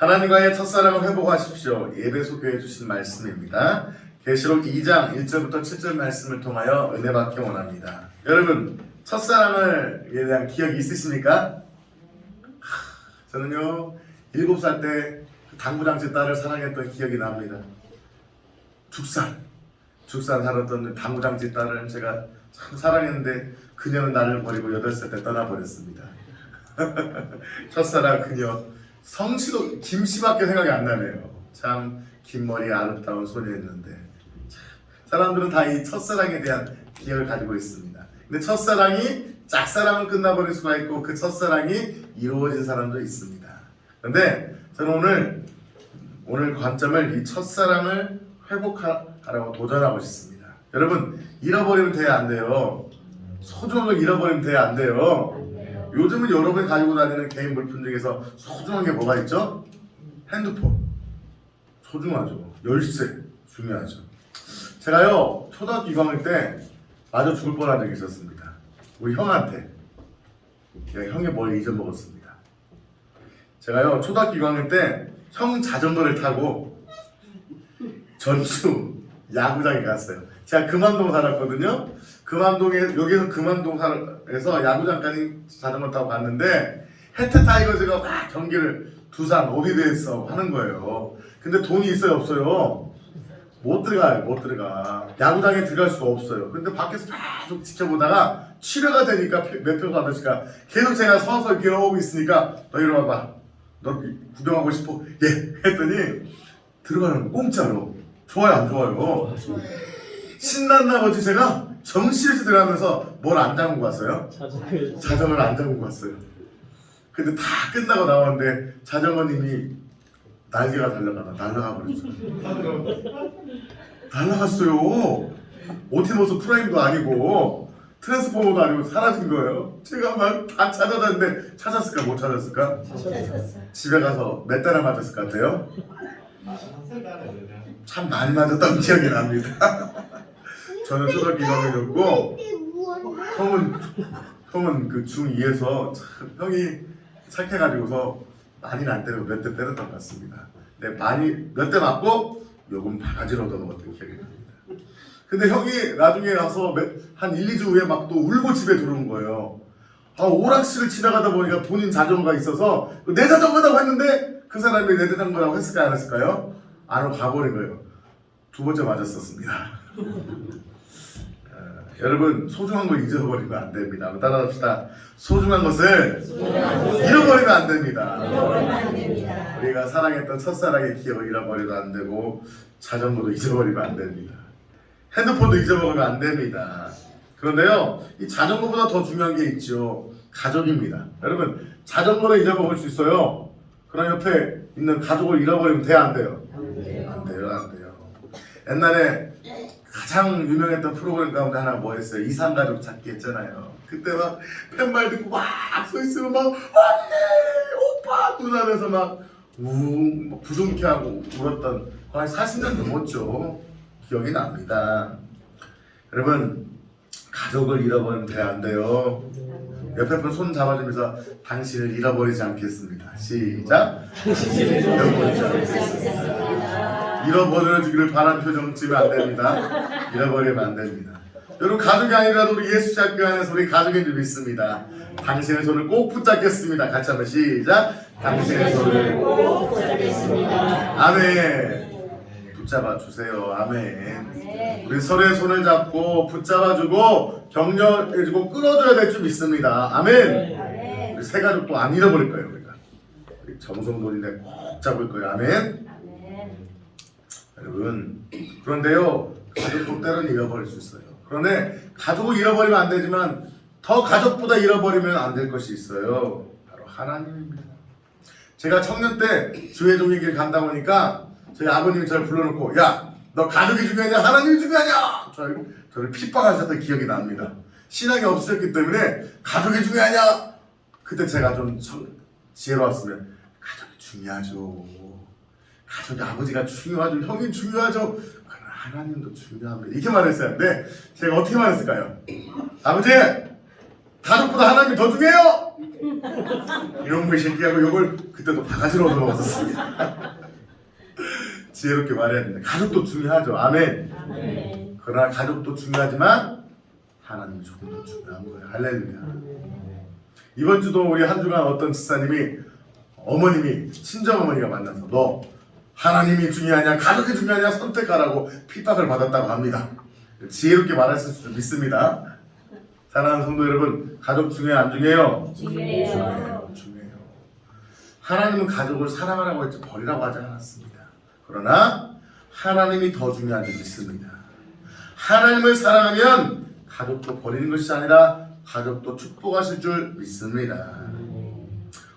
하나님과의 첫사랑을 회복하십시오. 예배 소개해 주신 말씀입니다. 계시록 2장 1절부터 7절 말씀을 통하여 은혜 받기 원합니다. 여러분, 첫사랑에 대한 기억이 있으십니까? 저는요 7살 때 당구장집 딸을 사랑했던 기억이 납니다. 죽산 살았던 당구장집 딸을 제가 참 사랑했는데 그녀는 나를 버리고 8살 때 떠나버렸습니다. 첫사랑 그녀 성씨도 김씨밖에 생각이 안 나네요. 참 긴 머리 아름다운 소녀였는데 사람들은 다 이 첫사랑에 대한 기억을 가지고 있습니다. 근데 첫사랑이 짝사랑은 끝나버릴 수가 있고 그 첫사랑이 이루어진 사람도 있습니다. 그런데 저는 오늘 관점을 이 첫사랑을 회복하라고 도전하고 싶습니다. 여러분, 잃어버리면 돼야 안 돼요. 소중한 걸 잃어버리면 돼야 안 돼요. 요즘은 여러분이 가지고 다니는 개인 물품 중에서 소중한 게 뭐가 있죠? 핸드폰 소중하죠. 열쇠 중요하죠. 제가요 초등학교 2학년 때 맞아 죽을 뻔한 적이 있었습니다. 우리 형한테 형이 뭘 잊어먹었습니다. 제가요 초등학교 2학년 때 형 자전거를 타고 전주 야구장에 갔어요. 제가 금암동 살았거든요. 여기서 금암동에서 야구장까지 자전거 타고 갔는데 해태 타이거즈가 막 경기를 두산 오비베에서 하는 거예요. 근데 돈이 있어요 없어요? 못 들어가. 야구장에 들어갈 수가 없어요. 근데 밖에서 계속 지켜보다가 7회가 되니까 몇 표 받으니까 계속 제가 서서 이렇게 오고 있으니까 너 이리 와봐. 너 구경하고 싶어? 예. 했더니 들어가는 거 공짜로. 좋아요 안 좋아요? 신난 나머지 제가 정시에서 들어가면서 뭘 안 잡고 갔어요? 자전거를 안 잡고 갔어요. 근데 다 끝나고 나왔는데 자전거님이 날개가 날아가 버렸어요. 날아갔어요. 오티머스 프라임도 아니고 트랜스포머도 아니고 사라진 거예요. 제가 막 다 찾아다녔는데 찾았을까 못 찾았을까? 집에 가서 몇 달을 맞았을 것 같아요? 참 많이 맞았던 기억이 납니다. 저는 초등학교 2학년이었고 형은 그 중2에서 형이 착해가지고서 많이는 안 때리고 몇 대 때렸던 것 같습니다. 근데 몇 대 맞고 요금 바가지로 얻어먹었던 기억이 납니다. 근데 형이 나중에 가서 한 1, 2주 후에 막 또 울고 집에 들어온 거예요. 오락실을 지나가다 보니까 본인 자전거가 있어서 내 자전거라고 했는데 그 사람이 내 자전거라고 했을까요 안 했을까요? 안 하고 가버린 거예요. 2번째 맞았었습니다. 여러분 소중한 걸 잊어버리면 안 됩니다. 한번 따라합시다. 소중한 것을 잃어버리면 안 됩니다. 우리가 사랑했던 첫사랑의 기억을 잃어버리면 안 되고 자전거도 잊어버리면 안 됩니다. 핸드폰도 잊어버리면 안 됩니다. 그런데요 이 자전거보다 더 중요한 게 있죠. 가족입니다. 여러분 자전거를 잊어먹을 수 있어요. 그럼 옆에 있는 가족을 잃어버리면 돼요 안 돼요? 안 돼요. 옛날에 가장 유명했던 프로그램 가운데 하나 뭐였어요? 이상가족 찾기 했잖아요. 그때 막 팻말 듣고 막 서 있으면 막 언니 오빠 누나면서 막 부둥켜하고 울었던 거의 40년 넘었죠. 기억이 납니다. 여러분 가족을 잃어버리면 돼야 안 돼요. 옆에 분 손 잡아주면서 당신을 잃어버리지 않겠습니다. 시작. 당신을 잃어버리지 않겠습니다. 잃어버려주기를 바라는 표정 지으면 안 됩니다. 잃어버리면 안 됩니다. 여러분 가족이 아니라도 우리 예수 학교 안에서 우리 가족인 줄 믿습니다. 당신의 손을 꼭 붙잡겠습니다. 같이 한번 시작. 당신의 손을 꼭 붙잡겠습니다. 아멘. 붙잡아 주세요. 아멘. 우리 서로의 손을 잡고 붙잡아주고 격려해주고 끌어줘야 될 줄 믿습니다. 아멘. 우리 세 가족도 안 잃어버릴 거예요. 우리 정성돈인데 꼭 잡을 거예요. 아멘. 여러분 그런데요 가족도 때로는 잃어버릴 수 있어요. 그런데 가족을 잃어버리면 안 되지만 더 가족보다 잃어버리면 안 될 것이 있어요. 바로 하나님입니다. 제가 청년 때 주의 종의 길 간다 보니까 저희 아버님이 저를 불러놓고 야 너 가족이 중요하냐 하나님이 중요하냐 저를 핍박하셨던 기억이 납니다. 신앙이 없으셨기 때문에 가족이 중요하냐 그때 제가 좀 지혜로웠으면 가족이 중요하죠. 가족이 아버지가 중요하죠. 형이 중요하죠. 하나님도 중요합니다. 이렇게 말했어야 하는데 제가 어떻게 말했을까요? 아버지! 가족보다 하나님이 더 중요해요! 이런 거 이 새끼하고 요걸 그때도 바가지로 얻어먹었습니다. 지혜롭게 말해야 됩니다. 가족도 중요하죠. 아멘. 아멘. 그러나 가족도 중요하지만 하나님이 조금 더 중요한 거예요. 할렐루야. 이번 주도 우리 한 주간 어떤 집사님이 어머님이 친정어머니가 만나서 너 하나님이 중요하냐 가족이 중요하냐 선택하라고 핍박을 받았다고 합니다. 지혜롭게 말했을 줄 믿습니다. 사랑하는 성도 여러분, 가족 중요해요 안 중요해요? 중요해요. 중요해요. 하나님은 가족을 사랑하라고 했지 버리라고 하지 않았습니다. 그러나 하나님이 더 중요한 줄 믿습니다. 하나님을 사랑하면 가족도 버리는 것이 아니라 가족도 축복하실 줄 믿습니다.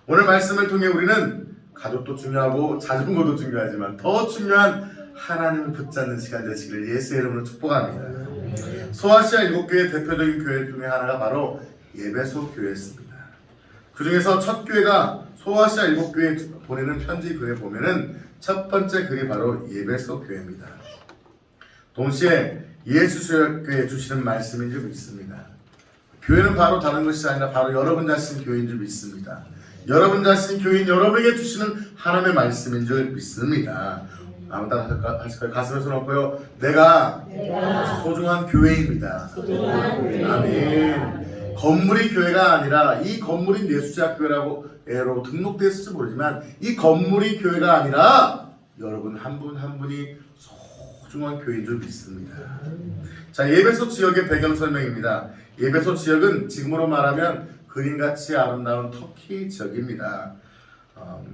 오늘 말씀을 통해 우리는 가족도 중요하고 자전거도 중요하지만 더 중요한 하나님을 붙잡는 시간 되시기를 예수의 이름으로 축복합니다. 소아시아 7교회 대표적인 교회 중에 하나가 바로 예배소 교회였습니다. 그 중에서 첫 교회가 소아시아 7교회에 보내는 편지 글에 보면은 첫 번째 글이 바로 예배소 교회입니다. 동시에 예수교회에 주시는 말씀인 줄 믿습니다. 교회는 바로 다른 것이 아니라 바로 여러분 자신 교회인 줄 믿습니다. 여러분 자신 교인 여러분에게 주시는 하나님의 말씀인 줄 믿습니다. 아무나 하실까요? 가슴에 손 얹고요. 내가 소중한 교회입니다. 아멘. 건물이 교회가 아니라 이 건물이 예수제학교회라고 등록되어 있을지 모르지만 이 건물이 교회가 아니라 여러분 한 분 한 분이 소중한 교회인 줄 믿습니다. 자, 예배소 지역의 배경 설명입니다. 예배소 지역은 지금으로 말하면 그림같이 아름다운 터키 지역입니다.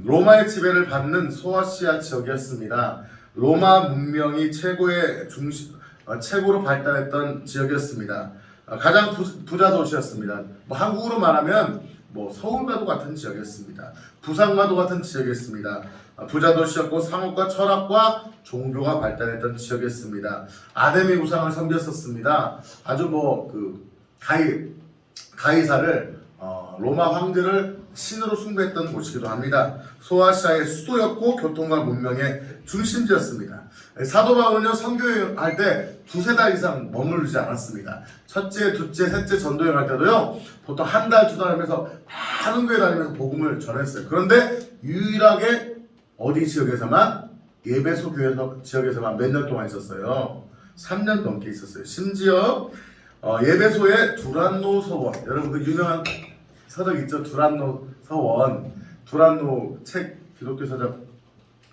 로마의 지배를 받는 소아시아 지역이었습니다. 로마 문명이 최고로 발달했던 지역이었습니다. 가장 부자 도시였습니다. 한국으로 말하면 서울과도 같은 지역이었습니다. 부산과도 같은 지역이었습니다. 부자 도시였고 상업과 철학과 종교가 발달했던 지역이었습니다. 아담의 우상을 섬겼었습니다. 아주 가이사를 로마 황제를 신으로 숭배했던 곳이기도 합니다. 소아시아의 수도였고 교통과 문명의 중심지였습니다. 사도 바울은요 선교할 때 두세 달 이상 머무르지 않았습니다. 첫째, 둘째, 셋째 전도여행 할 때도요 보통 한 달, 두 달 하면서 많은 교회 다니면서 복음을 전했어요. 그런데 유일하게 어디 지역에서만 예배소 교회 지역에서만 몇 년 동안 있었어요. 3년 넘게 있었어요. 심지어 예배소의 두란노 서원, 여러분 그 유명한 서적 있죠? 두란노 서원, 두란노 책 기독교 서적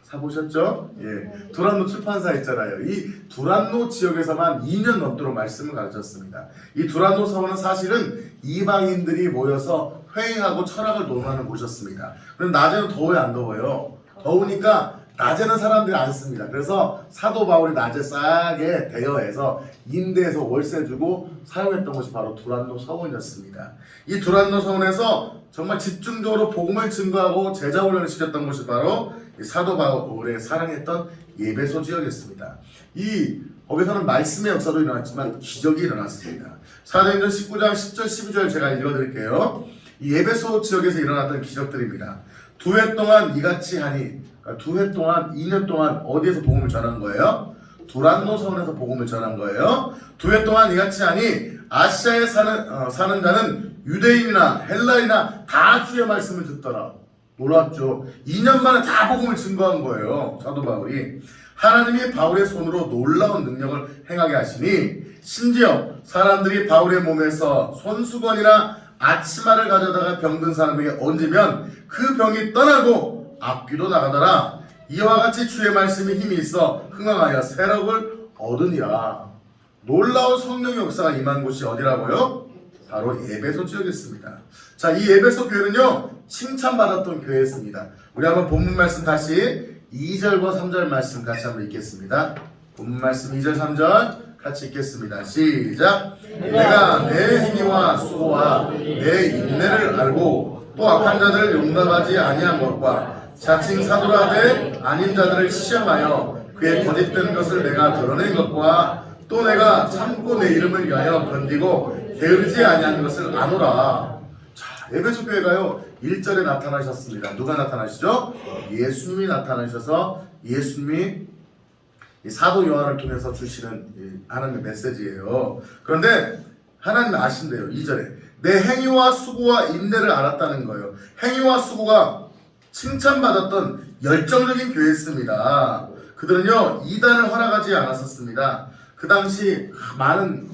사보셨죠? 예, 두란노 출판사 있잖아요. 이 두란노 지역에서만 2년 넘도록 말씀을 가르쳤습니다. 이 두란노 서원은 사실은 이방인들이 모여서 회의하고 철학을 논하는 곳이었습니다. 그런데 낮에는 더워요, 안 더워요? 더우니까 낮에는 사람들이 안 씁니다. 그래서 사도 바울이 낮에 싸게 대여해서 임대해서 월세 주고 사용했던 곳이 바로 두란노 서원이었습니다. 이 두란노 서원에서 정말 집중적으로 복음을 증거하고 제자 훈련을 시켰던 곳이 바로 사도 바울의 사랑했던 예배소 지역이었습니다. 거기서는 말씀의 역사도 일어났지만 기적이 일어났습니다. 사도행전 19장 10절 12절 제가 읽어드릴게요. 이 예배소 지역에서 일어났던 기적들입니다. 두 해 동안 이같이 하니, 두 해 동안 2년 동안 어디에서 복음을 전한 거예요? 두란노 서원에서 복음을 전한 거예요. 두 해 동안 이같이 하니 아시아에 사는 자는 유대인이나 헬라인이나 다 주의 말씀을 듣더라. 놀랍죠. 2년 만에 다 복음을 증거한 거예요. 사도 바울이. 하나님이 바울의 손으로 놀라운 능력을 행하게 하시니 심지어 사람들이 바울의 몸에서 손수건이나 아치마를 가져다가 병든 사람에게 얹으면 그 병이 떠나고 악귀도 나가더라. 이와 같이 주의 말씀이 힘이 있어 흥황하여 새롭을 얻으니라. 놀라운 성령의 역사가 임한 곳이 어디라고요? 바로 예배소 지역이었습니다. 자, 이 예배소 교회는요 칭찬받았던 교회였습니다. 우리 한번 본문 말씀 다시 2절과 3절 말씀 같이 한번 읽겠습니다. 본문 말씀 2절 3절 같이 읽겠습니다. 시작. 내가 내 행위와 수고와 내 인내를 알고 또 악한 자들을 용납하지 아니한 것과 자칭 사도라 하되 아닌 자들을 시험하여 그의 거짓된 것을 내가 드러낸 것과 또 내가 참고 내 이름을 위하여 견디고 게으르지 아니한 것을 아노라. 자, 에베소 교회가요 1절에 나타나셨습니다. 누가 나타나시죠? 예수님이 나타나셔서 예수님이 이 사도 요한을 통해서 주시는 하나님의 메시지예요. 그런데 하나님 아신대요. 2절에 내 행위와 수고와 인내를 알았다는 거예요. 행위와 수고가 칭찬받았던 열정적인 교회였습니다. 그들은요 이단을 허락하지 않았었습니다. 그 당시 많은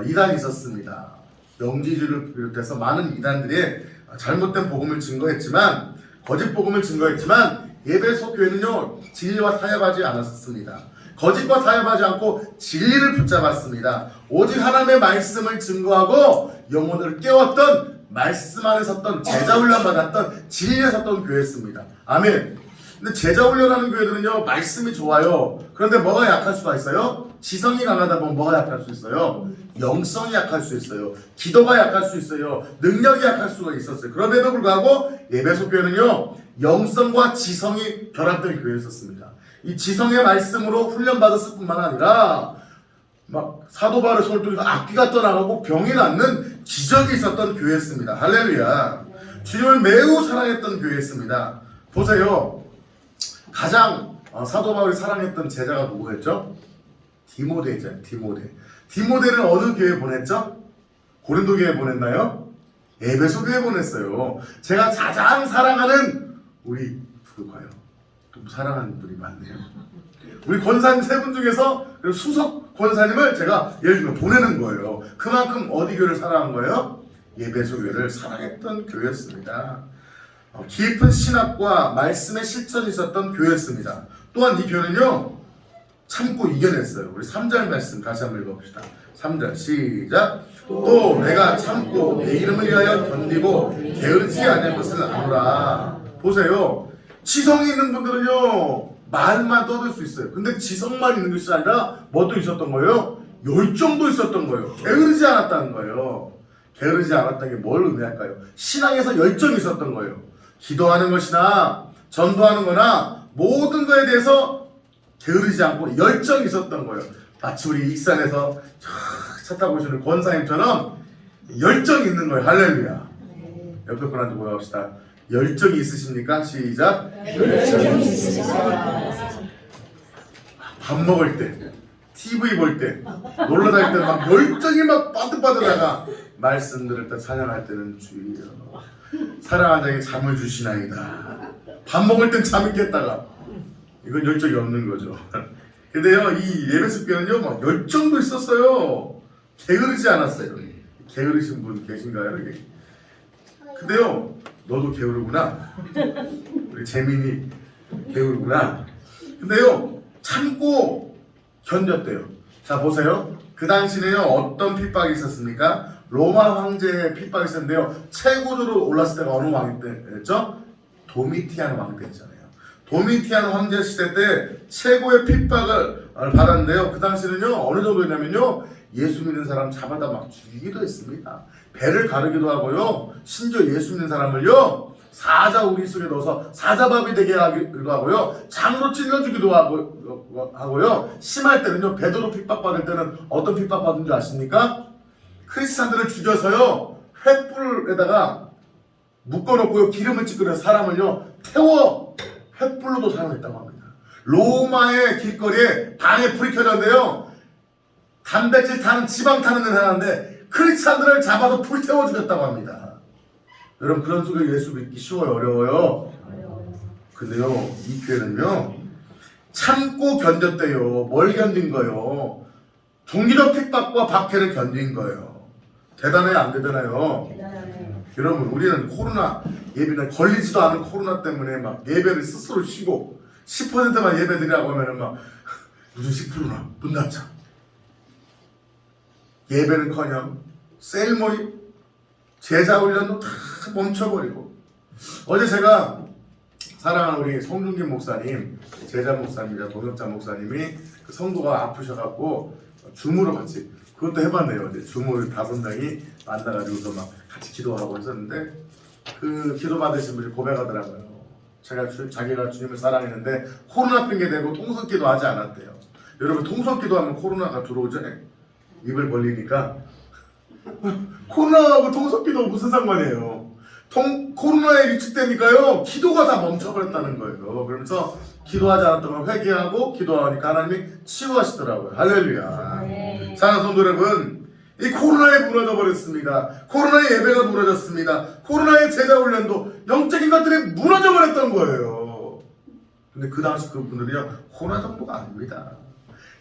이단이 있었습니다. 영지주를 비롯해서 많은 이단들이 잘못된 복음을 증거했지만, 거짓 복음을 증거했지만 에베소 교회는요 진리와 타협하지 않았었습니다. 거짓과 타협하지 않고 진리를 붙잡았습니다. 오직 하나님의 말씀을 증거하고 영혼을 깨웠던, 말씀 안에 섰던, 제자 훈련 받았던, 진리에 섰던 교회였습니다. 아멘. 근데 제자 훈련하는 교회들은요 말씀이 좋아요. 그런데 뭐가 약할 수가 있어요? 지성이 강하다 보면 뭐가 약할 수 있어요? 영성이 약할 수 있어요. 기도가 약할 수 있어요. 능력이 약할 수가 있었어요. 그런데도 불구하고 에베소 교회는요 영성과 지성이 결합된 교회였었습니다. 이 지성의 말씀으로 훈련받았을 뿐만 아니라 막 사도 바울의 손을 통해서 악귀가 떠나가고 병이 낫는 기적이 있었던 교회였습니다. 할렐루야. 주님을 매우 사랑했던 교회였습니다. 보세요. 가장 사도 바울이 사랑했던 제자가 누구였죠? 디모데죠. 디모데를 어느 교회에 보냈죠? 고린도 교회에 보냈나요? 에베소 교회에 보냈어요. 제가 가장 사랑하는 우리 누구가요? 또 사랑하는 분이 많네요. 우리 권사님 세 분 중에서 수석 권사님을 제가 예를 들면 보내는 거예요. 그만큼 어디 교회를 사랑한 거예요? 에베소 교회를 사랑했던 교회였습니다. 깊은 신학과 말씀의 실천이 있었던 교회였습니다. 또한 이 교회는요 참고 이겨냈어요. 우리 3절 말씀 다시 한번 읽어봅시다. 3절 시작. 또 내가 참고 내 이름을 위하여 견디고 게으르지 아니할 것을 아노라. 보세요. 지성이 있는 분들은요 말만 떠들 수 있어요. 근데 지성만 있는 것이 아니라 뭐도 있었던 거예요? 열정도 있었던 거예요. 게으르지 않았다는 거예요. 게으르지 않았다는 게 뭘 의미할까요? 신앙에서 열정이 있었던 거예요. 기도하는 것이나 전도하는 거나 모든 거에 대해서 게으르지 않고 열정이 있었던 거예요. 마치 우리 익산에서 차 타고 오시는 권사님처럼 열정이 있는 거예요. 할렐루야. 옆에 분한테 고백합시다. 열정이 있으십니까? 시작. 열정이 있으십니까? 밥 먹을 때, TV 볼 때, 놀러 다닐 때 막 열정이 막 빠듯빠듯하다가 말씀 들을 때, 찬양할 때는 주여 사랑하는 자에게 잠을 주시나이다. 밥 먹을 땐 잠이 깼다가 이건 열정이 없는 거죠. 근데요 이 에베소 교회는요 막 열정도 있었어요. 게으르지 않았어요. 게으르신 분 계신가요? 여기? 근데요 너도 게으르구나. 우리 재민이 게으르구나. 근데요 참고 견뎠대요. 자 보세요. 그 당시에는요 어떤 핍박이 있었습니까? 로마 황제의 핍박이 있었는데요 최고조로 올랐을 때가 어느 왕 때였죠? 도미티안 왕 때였잖아요. 도미티안 황제 시대 때 최고의 핍박을 받았는데요. 그 당시는요 어느 정도였냐면요 예수 믿는 사람 잡아다 막 죽이기도 했습니다. 배를 가르기도 하고요. 심지어 예수 믿는 사람을요 사자 우리 속에 넣어서 사자밥이 되게 하기도 하고요. 장으로 찔러주기도 하고요. 심할 때는요 베드로 핍박받을 때는 어떤 핍박받은 줄 아십니까? 크리스찬들을 죽여서요 횃불에다가 묶어놓고요 기름을 찌끄려 사람을요 태워 횃불로도 사용했다고 합니다. 로마의 길거리에 방에 불이 켜졌는데요 단백질 타는 지방 타는 데를 하는데 크리스찬들을 잡아서 불 태워 죽였다고 합니다. 여러분 그런 속에 예수 믿기 쉬워요? 어려워요? 근데요 이 교회는요 참고 견뎠대요. 뭘 견딘 거예요? 종기적 핍박과 박해를 견딘 거예요. 대단해요? 안 대단해요? 대단해요. 여러분 우리는 코로나 예배는 걸리지도 않은 코로나 때문에 막 예배를 스스로 쉬고 10%만 예배 드리라고 하면은 막 무슨 10%나 문 닫자. 예배는커녕 셀머리 제자 훈련도 다 멈춰버리고. 어제 제가 사랑하는 우리 송중기 목사님, 제자 목사님이자 동역자 목사님이 그 성도가 아프셔갖고 줌으로 같이 그것도 해봤네요. 이제 줌으로 5명이 만나가지고서 막 같이 기도하고 있었는데 그 기도 받으신 분이 고백하더라고요. 자기가 주님을 사랑했는데 코로나 핑계 대고 통성기도 하지 않았대요. 여러분 통성기도 하면 코로나가 들어오죠? 입을 벌리니까 코로나하고 통성기도 무슨 상관이에요? 코로나에 위축되니까요 기도가 다 멈춰버렸다는 거예요. 그러면서 기도하지 않았던 걸 회개하고 기도하니까 하나님이 치유하시더라고요. 할렐루야. 사랑하는 성도 여러분, 이 코로나에 무너져 버렸습니다. 코로나의 예배가 무너졌습니다. 코로나의 제자 훈련도 영적인 것들이 무너져 버렸던 거예요. 근데 그 당시 그분들이요, 코로나 정도가 아닙니다.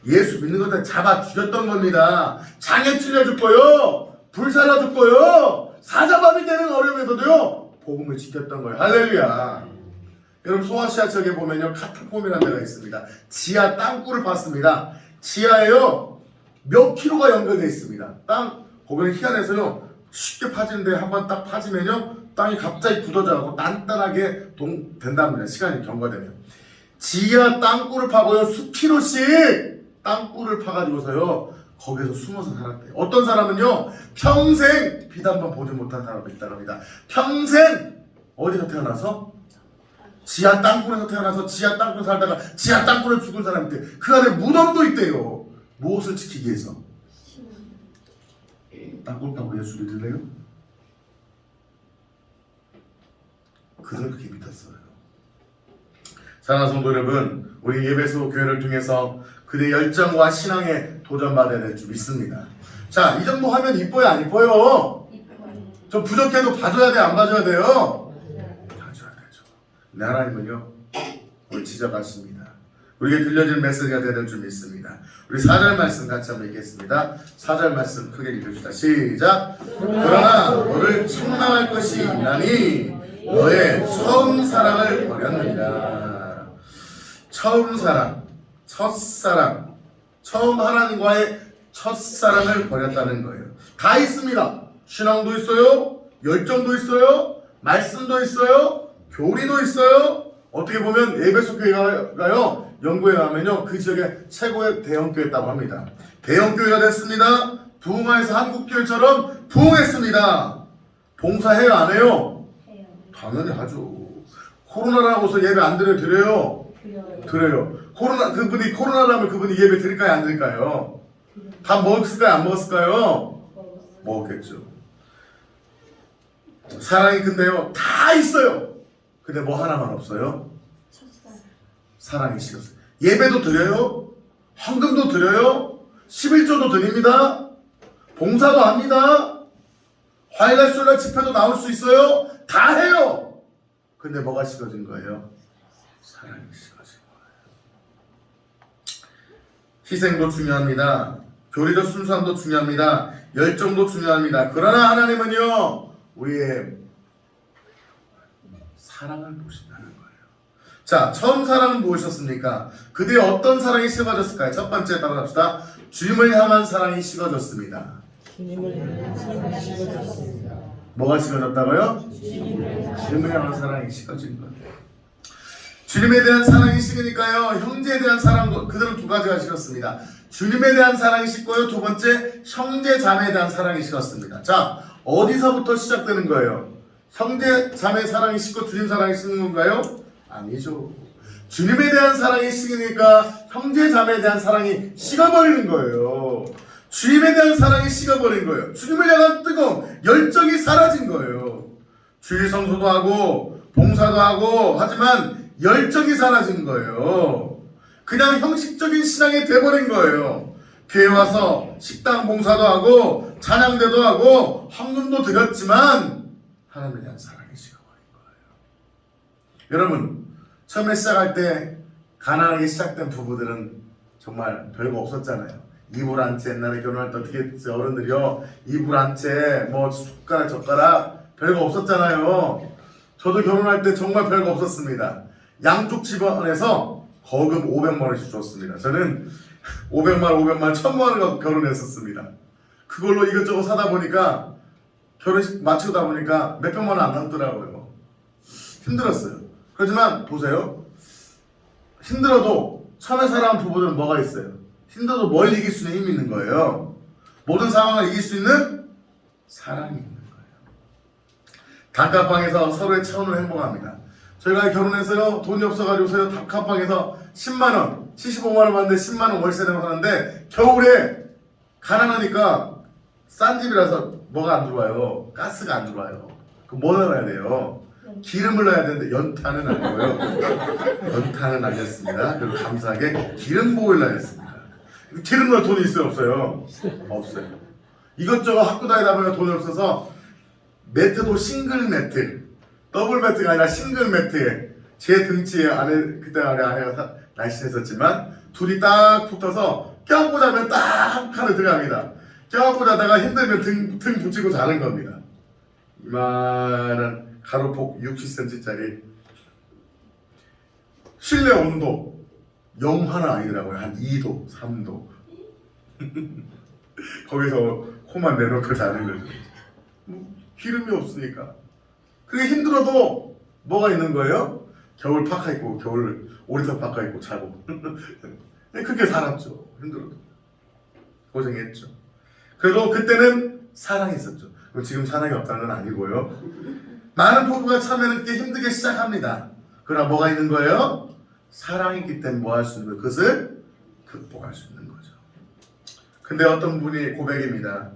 예수 믿는 것들 잡아 죽였던 겁니다. 장애 찔려 죽고요, 불살라 죽고요, 사자밥이 되는 어려움에서도요 복음을 지켰던 거예요. 할렐루야. 여러분 소아시아 지역에 보면요 카타콤이라는 데가 있습니다. 지하 땅굴을 봤습니다. 지하에요 몇 킬로가 연결되어 있습니다. 땅 거기는 희한해서요 쉽게 파지는데 한번 딱 파지면요 땅이 갑자기 굳어져가고 단단하게 된답니다. 시간이 경과되면 지하 땅굴을 파고요 수킬로씩 땅굴을 파가지고서요 거기서 숨어서 살았대요. 어떤 사람은요 평생 빛 한 번 보지 못한 사람도 있다고 합니다. 평생 어디서 태어나서? 지하 땅굴에서 태어나서 지하 땅굴에 살다가 지하 땅굴에 죽은 사람이 있대. 그 안에 무덤도 있대요. 무엇을 지키기 위해서? 땅굴 파고 예수를 믿을래요? 그들 그렇게 믿었어요. 사랑하는 성도 여러분, 우리 예배소 교회를 통해서 그들의 열정과 신앙에 도전받아야 될 줄 믿습니다. 자, 이 정도 하면 이뻐요, 안 이뻐요? 좀 부족해도 봐줘야 돼, 안 봐줘야 돼요? 봐줘야 되죠. 근데 하나님은요, 우리 지적하십니다. 우리에게 들려질 메시지가 되어야 될 줄 믿습니다. 우리 4절 말씀 같이 한번 읽겠습니다. 4절 말씀 크게 읽읍시다. 시작! 그러나 너를 책망할 것이 있나니 너의 처음 사랑을 버렸느니라. 처음 사랑, 첫사랑, 처음 하나님과의 첫사랑을 버렸다는 거예요. 다 있습니다. 신앙도 있어요, 열정도 있어요, 말씀도 있어요, 교리도 있어요. 어떻게 보면 에베소 교회가요 연구에 가면요 그 지역의 최고의 대형교회였다고 합니다. 대형교회가 됐습니다. 부흥하에서 한국교회처럼 부흥했습니다. 봉사해요, 안 해요? 해요. 당연히 하죠. 코로나라고서 예배 안 드려요? 드려요. 그분이 코로나라면 그분이 예배 드릴까요, 안 드릴까요? 밥 먹었을까요, 안 먹었을까요? 먹었겠죠. 사랑이 근데요 다 있어요. 근데 뭐 하나만 없어요? 사랑이 식었어요. 예배도 드려요, 헌금도 드려요, 11조도 드립니다, 봉사도 합니다, 화요일 수요일 집회도 나올 수 있어요. 다 해요. 근데 뭐가 식어진 거예요? 사랑이 식어진 거예요. 희생도 중요합니다. 교리적 순수함도 중요합니다. 열정도 중요합니다. 그러나 하나님은요 우리의 사랑을 보신다는 거예요. 자, 처음 사랑은 무엇이었습니까? 그들의 어떤 사랑이 식어졌을까요? 첫 번째 따라갑시다. 주님을 향한 사랑이 식어졌습니다. 주님을 향한 사랑이 식어졌습니다. 뭐가 식어졌다고요? 주님을 향한 사랑이 식어진 거예요. 주님에 대한 사랑이 식으니까요 형제에 대한 사랑도 그들은 두 가지가 식었습니다. 주님에 대한 사랑이 식고요, 두 번째 형제 자매에 대한 사랑이 식었습니다. 자, 어디서부터 시작되는 거예요? 형제 자매 사랑이 식고 주님 사랑이 식는 건가요? 아니죠. 주님에 대한 사랑이 식으니까 형제 자매에 대한 사랑이 식어버리는 거예요. 주님에 대한 사랑이 식어버린 거예요. 주님을 향한 뜨거움, 열정이 사라진 거예요. 주일 성소도 하고 봉사도 하고 하지만 열정이 사라진 거예요. 그냥 형식적인 신앙이 돼버린 거예요. 교회 와서 식당 봉사도 하고 찬양대도 하고 헌금도 드렸지만 하나님에 대한 사랑이 식어버린 거예요. 여러분, 처음에 시작할 때 가난하게 시작된 부부들은 정말 별거 없었잖아요. 이불 한 채, 옛날에 결혼할 때 어떻게 했어요? 어른들이요, 이불 한 채, 뭐 숟가락 젓가락 별거 없었잖아요. 저도 결혼할 때 정말 별거 없었습니다. 양쪽 집안에서 거금 500만 원씩 줬습니다. 저는 500만 원, 1000만 원을 갖고 결혼했었습니다. 그걸로 이것저것 사다 보니까 결혼식 마치다 보니까 몇백만 원 안 남더라고요. 힘들었어요. 그렇지만 보세요. 힘들어도 처음에 살아온 부부들은 뭐가 있어요? 힘들어도 뭘 이길 수 있는 힘이 있는 거예요. 모든 상황을 이길 수 있는 사랑이 있는 거예요. 단칸방에서 서로의 차원을 행복합니다. 저희가 결혼해서요 돈이 없어가지고서요 단칸방에서 10만원 75만원 받는데 10만원 월세 내고 사는데 겨울에 가난하니까 싼 집이라서 뭐가 안 들어와요? 가스가 안 들어와요. 그럼 뭐 넣어야 돼요? 기름을 넣어야 되는데 연탄은 아니고요. 연탄은 아니었습니다. 그리고 감사하게 기름 보일러였습니다. 기름 넣을 돈이 있어요, 없어요? 없어요. 이것저것 학교 다니다 보면 돈이 없어서 매트도 싱글 매트, 더블 매트가 아니라 싱글 매트에 제 등치에 그때 아내가 날씬했었지만 둘이 딱 붙어서 껴안고 자면 딱 하늘 들어갑니다. 껴안고 자다가 힘들면 등 붙이고 자는 겁니다. 이만한 가로폭 60cm짜리 실내 온도 영하는 아니더라고요. 한 2도, 3도. 거기서 코만 내놓고 자는 거죠. 기름이 없으니까. 그게 힘들어도 뭐가 있는 거예요? 겨울 파카 입고, 겨울 오리털 파카 입고 자고. 그렇게 살았죠. 힘들어도. 고생했죠. 그래도 그때는 사랑이 있었죠. 지금 사랑이 없다는 건 아니고요. 많은 부부가 처음에는 그렇게 힘들게 시작합니다. 그러나 뭐가 있는 거예요? 사랑이 있기 때문에 뭐 할 수 있는 거예요? 그것을 극복할 수 있는 거죠. 근데 어떤 분이 고백입니다.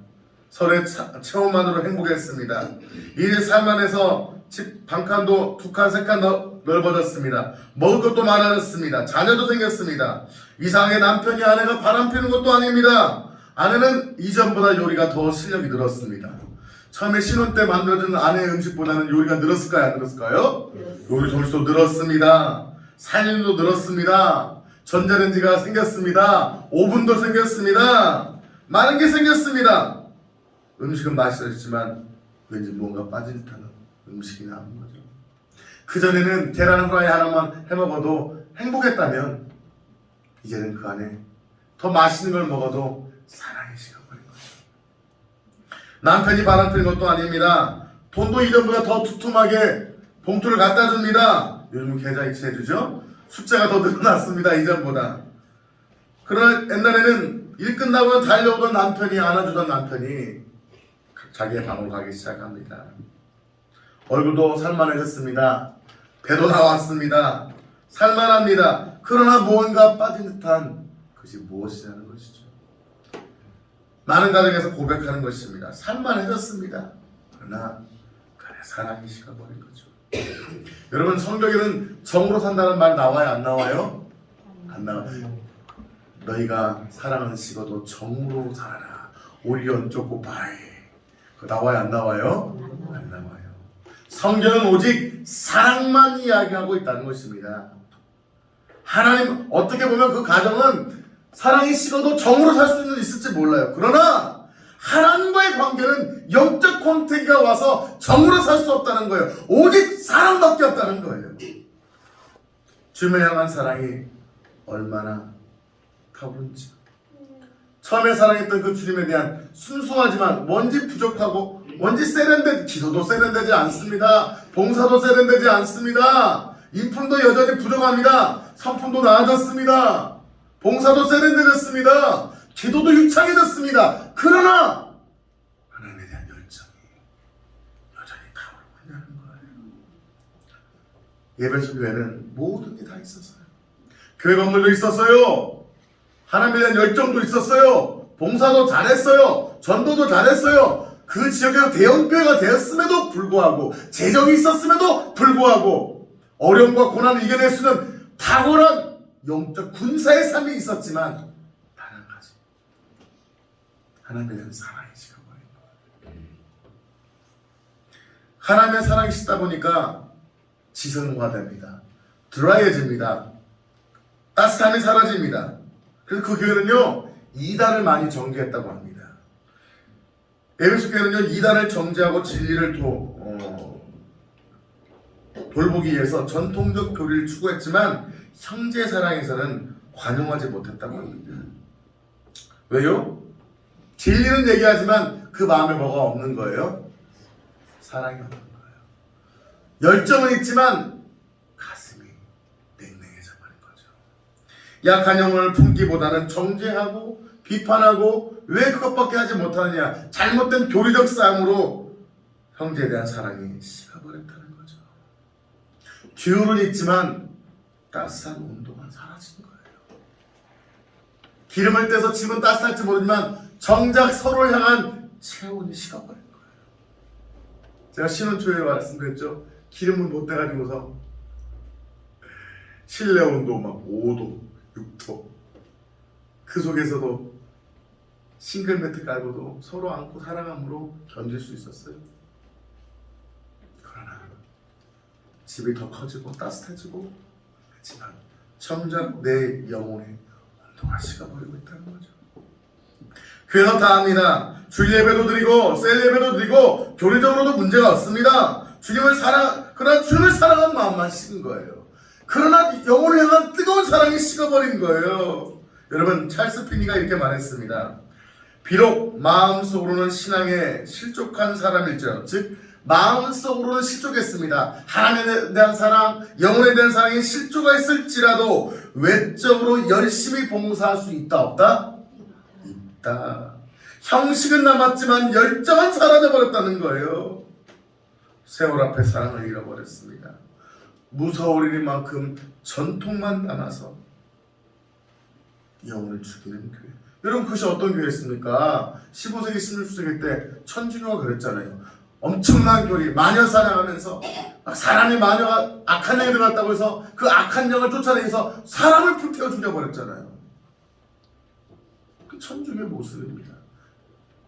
서로의 체험만으로 행복했습니다. 이제 삶 안에서 집 방 칸도 2칸, 3칸 넓어졌습니다. 먹을 것도 많아졌습니다. 자녀도 생겼습니다. 이상하게 남편이 아내가 바람 피는 것도 아닙니다. 아내는 이전보다 요리가 더 실력이 늘었습니다. 처음에 신혼 때 만들어준 아내의 음식보다는 요리가 늘었을까요? 안 늘었을까요? 요리 솜씨도 늘었습니다. 살림도 늘었습니다. 전자레인지가 생겼습니다. 오븐도 생겼습니다. 많은 게 생겼습니다. 음식은 맛있었지만 왠지 뭔가 빠진 듯한 음식이 나온 거죠. 그전에는 계란 후라이 하나만 해먹어도 행복했다면 이제는 그 안에 더 맛있는 걸 먹어도 사랑이 식어버린 거죠. 남편이 바람 피는 것도 아닙니다. 돈도 이전보다 더 두툼하게 봉투를 갖다 줍니다. 요즘은 계좌 이체해주죠. 숫자가 더 늘어났습니다. 이전보다. 그러나 옛날에는 일 끝나고 달려오던 남편이, 안아주던 남편이 자기의 방으로 가기 시작합니다. 얼굴도 살만해졌습니다. 배도 나왔습니다. 살만합니다. 그러나 무언가 빠진 듯한 그것이 무엇이라는 것이죠. 많은 가정에서 고백하는 것입니다. 살만해졌습니다. 그러나 그래 사랑이 식어버린 거죠. 여러분 성경에는 정으로 산다는 말 나와요? 안 나와요? 안 나와요. 너희가 사랑은 식어도 정으로 살아라. 올리언 쪼꼬 바이. 그거 나와요? 안 나와요? 안 나와요. 성경은 오직 사랑만 이야기하고 있다는 것입니다. 하나님 어떻게 보면 그 가정은 사랑이 식어도 정으로 살 수 있을지 몰라요. 그러나 하나님과의 관계는 영적 권태기가 와서 정으로 살 수 없다는 거예요. 오직 사랑밖에 없다는 거예요. 주님을 향한 사랑이 얼마나 타오른지. 처음에 사랑했던 그 주님에 대한 순수하지만 뭔지 부족하고 뭔지 기도도 세련되지 않습니다. 봉사도 세련되지 않습니다. 인품도 여전히 부족합니다. 성품도 나아졌습니다. 봉사도 세련되졌습니다. 기도도 유창해졌습니다. 그러나 하나님에 대한 열정이 여전히 타오르고 있다는 거예요. 예배소 교회는 모든 게 다 있었어요. 교회 건물도 있었어요. 하나님에 대한 열정도 있었어요. 봉사도 잘했어요. 전도도 잘했어요. 그 지역에서 대형교회가 되었음에도 불구하고 재정이 있었음에도 불구하고 어려움과 고난을 이겨낼 수 있는 탁월한 영적 군사의 삶이 있었지만 단 한 가지 하나님에 대한 사랑이 식어버린 거예요. 하나님의 사랑이 식다 보니까 지성화됩니다. 드라이해집니다. 따뜻함이 사라집니다. 그래서 그 교회는요 이단을 많이 정죄했다고 합니다. 에베소 교회는요 이단을 정죄하고 진리를 돌보기 위해서 전통적 교리를 추구했지만 형제 사랑에서는 관용하지 못했다고 합니다. 왜요? 진리는 얘기하지만 그 마음에 뭐가 없는 거예요? 사랑이 없는 거예요. 열정은 있지만 가슴이 냉랭해져 버린 거죠. 약한 영혼을 품기보다는 정죄하고 비판하고 왜 그것밖에 하지 못하느냐, 잘못된 교리적 싸움으로 형제에 대한 사랑이 식어버렸다는 거죠. 기울은 있지만 따스한 온도가 사라진 거예요. 기름을 떼서 집은 따뜻할지 모르지만 정작 서로를 향한 체온이 식어버린 거예요. 제가 신혼 초에 말씀드렸죠. 기름을 못 떼가지고서 실내 온도 막 5도, 6도 그 속에서도 싱글 매트 깔고도 서로 안고 사랑함으로 견딜 수 있었어요. 그러나 집이 더 커지고 따뜻해지고 하지만 점점 내 영혼에 온도가 식어버리고 있다는 거죠. 그래서 다합니다. 주 예배도 드리고 셀 예배도 드리고 교리적으로도 문제가 없습니다. 그러나 주님을 사랑하는 마음만 식은 거예요. 그러나 영혼을 향한 뜨거운 사랑이 식어버린 거예요. 여러분, 찰스 피니가 이렇게 말했습니다. 비록 마음속으로는 신앙에 실족한 사람일지라도, 즉 마음속으로는 실족했습니다. 하나님에 대한 사랑, 영혼에 대한 사랑이 실조가 있을지라도 외적으로 열심히 봉사할 수 있다 없다? 있다. 형식은 남았지만 열정은 사라져버렸다는 거예요. 세월 앞에 사랑을 잃어버렸습니다. 무서울이만큼 전통만 남아서 영혼을 죽이는 교회. 여러분, 그것이 어떤 교회였습니까? 15세기 16세기 때 천주교가 그랬잖아요. 엄청난 교리, 마녀 사냥하면서 사람이 마녀가 악한 영이 들어갔다고 해서 그 악한 영을 쫓아내서 사람을 불태워 죽여버렸잖아요. 그 천주교의 모습입니다.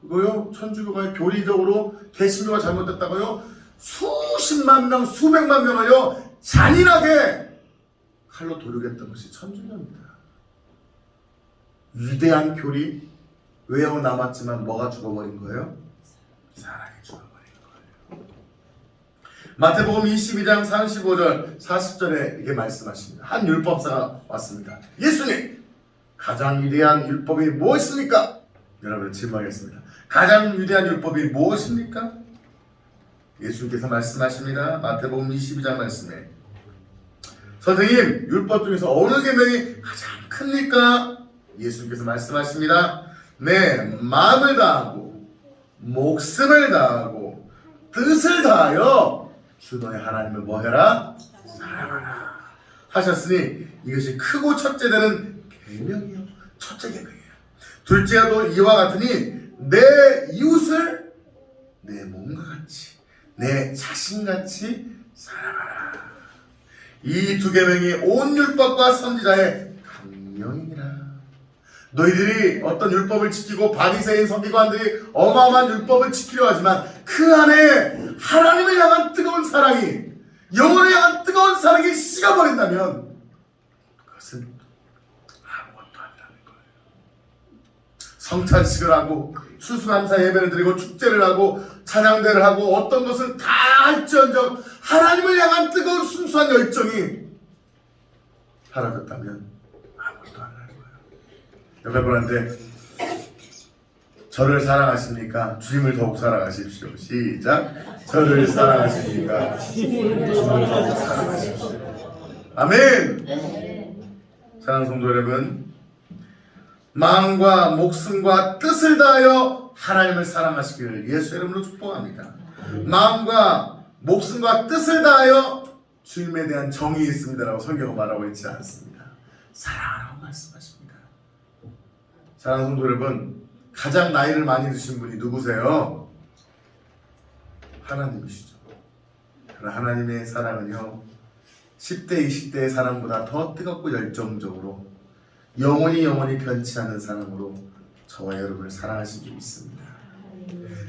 그거요, 천주교가 교리적으로 개신교가 잘못됐다고요, 수십만 명, 수백만 명을요 잔인하게 칼로 도륙했던 것이 천주교입니다. 위대한 교리 외워 남았지만 뭐가 죽어버린 거예요? 사랑이 죽어버린 거예요. 마태복음 22장 35절 40절에 이렇게 말씀하십니다. 한 율법사가 왔습니다. 예수님, 가장 위대한 율법이 무엇입니까? 여러분, 질문하겠습니다. 가장 위대한 율법이 무엇입니까? 예수님께서 말씀하십니다. 마태복음 22장 말씀에, 선생님, 율법 중에서 어느 계명이 가장 큽니까? 예수님께서 말씀하십니다. 내 마음을 다하고 목숨을 다하고 뜻을 다하여 주 너의 하나님을 뭐 해라? 사랑하라 하셨으니 이것이 크고 첫째 되는 계명이요, 첫째 계명이에요. 둘째도 이와 같으니 내 이웃을 내 몸과 같이, 내 자신같이 사랑하라. 이 두 계명이 온 율법과 선지자의 강령이니라. 너희들이 어떤 율법을 지키고 바리새인 서기관들이 어마어마한 율법을 지키려 하지만 그 안에 하나님을 향한 뜨거운 사랑이, 영혼을 향한 뜨거운 사랑이 식어버린다면 그것은 아무것도 아니라는 거예요. 성찬식을 하고 추수감사 예배를 드리고 축제를 하고 찬양대를 하고 어떤 것을 다 할지언정 하나님을 향한 뜨거운 순수한 열정이 사라졌다면 아무것도 아니라는 거예요. 옆에 분한테, 저를 사랑하십니까? 주님을 더욱 사랑하십시오. 시작. 저를 사랑하십니까? 주님을 더욱 사랑하십시오. 아멘. 사랑하는 성도 여러분, 마음과 목숨과 뜻을 다하여 하나님을 사랑하시기를 예수의 이름으로 축복합니다. 마음과 목숨과 뜻을 다하여 주님에 대한 정이 있습니다라고 성경은 말하고 있지 않습니다. 사랑하라고 말씀하십니다. 사랑하는 성도 여러분, 가장 나이를 많이 드신 분이 누구세요? 하나님이시죠. 그러나 하나님의 사랑은요, 10대, 20대의 사랑보다 더 뜨겁고 열정적으로 영원히 변치 않는 사랑으로 저와 여러분을 사랑하신 줄 믿습니다.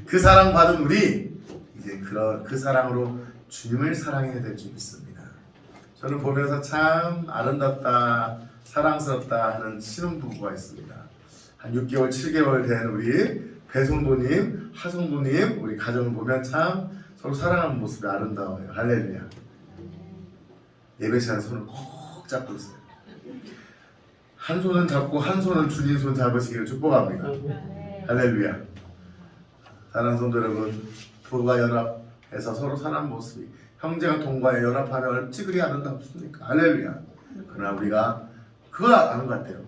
그 사랑 받은 우리 이제 그 사랑으로 주님을 사랑해야 될 줄 믿습니다. 저는 보면서 참 아름답다, 사랑스럽다 하는 신혼부부가 있습니다. 한 6개월, 7개월 된 우리 배송도님, 하송도님, 우리 가정을 보면 참 서로 사랑하는 모습이 아름다워요. 할렐루야. 예배 시간 손을 꼭 잡고 있어요. 한 손은 잡고 한 손은 주님 손 잡으시기를 축복합니다. 할렐루야. 사랑하는 성도 여러분, 부부가 연합해서 서로 사랑하는 모습이, 형제가 동거에 연합하면 얼마나 그리 아름답습니까? 할렐루야. 그러나 우리가 그걸 아는 것 같아요.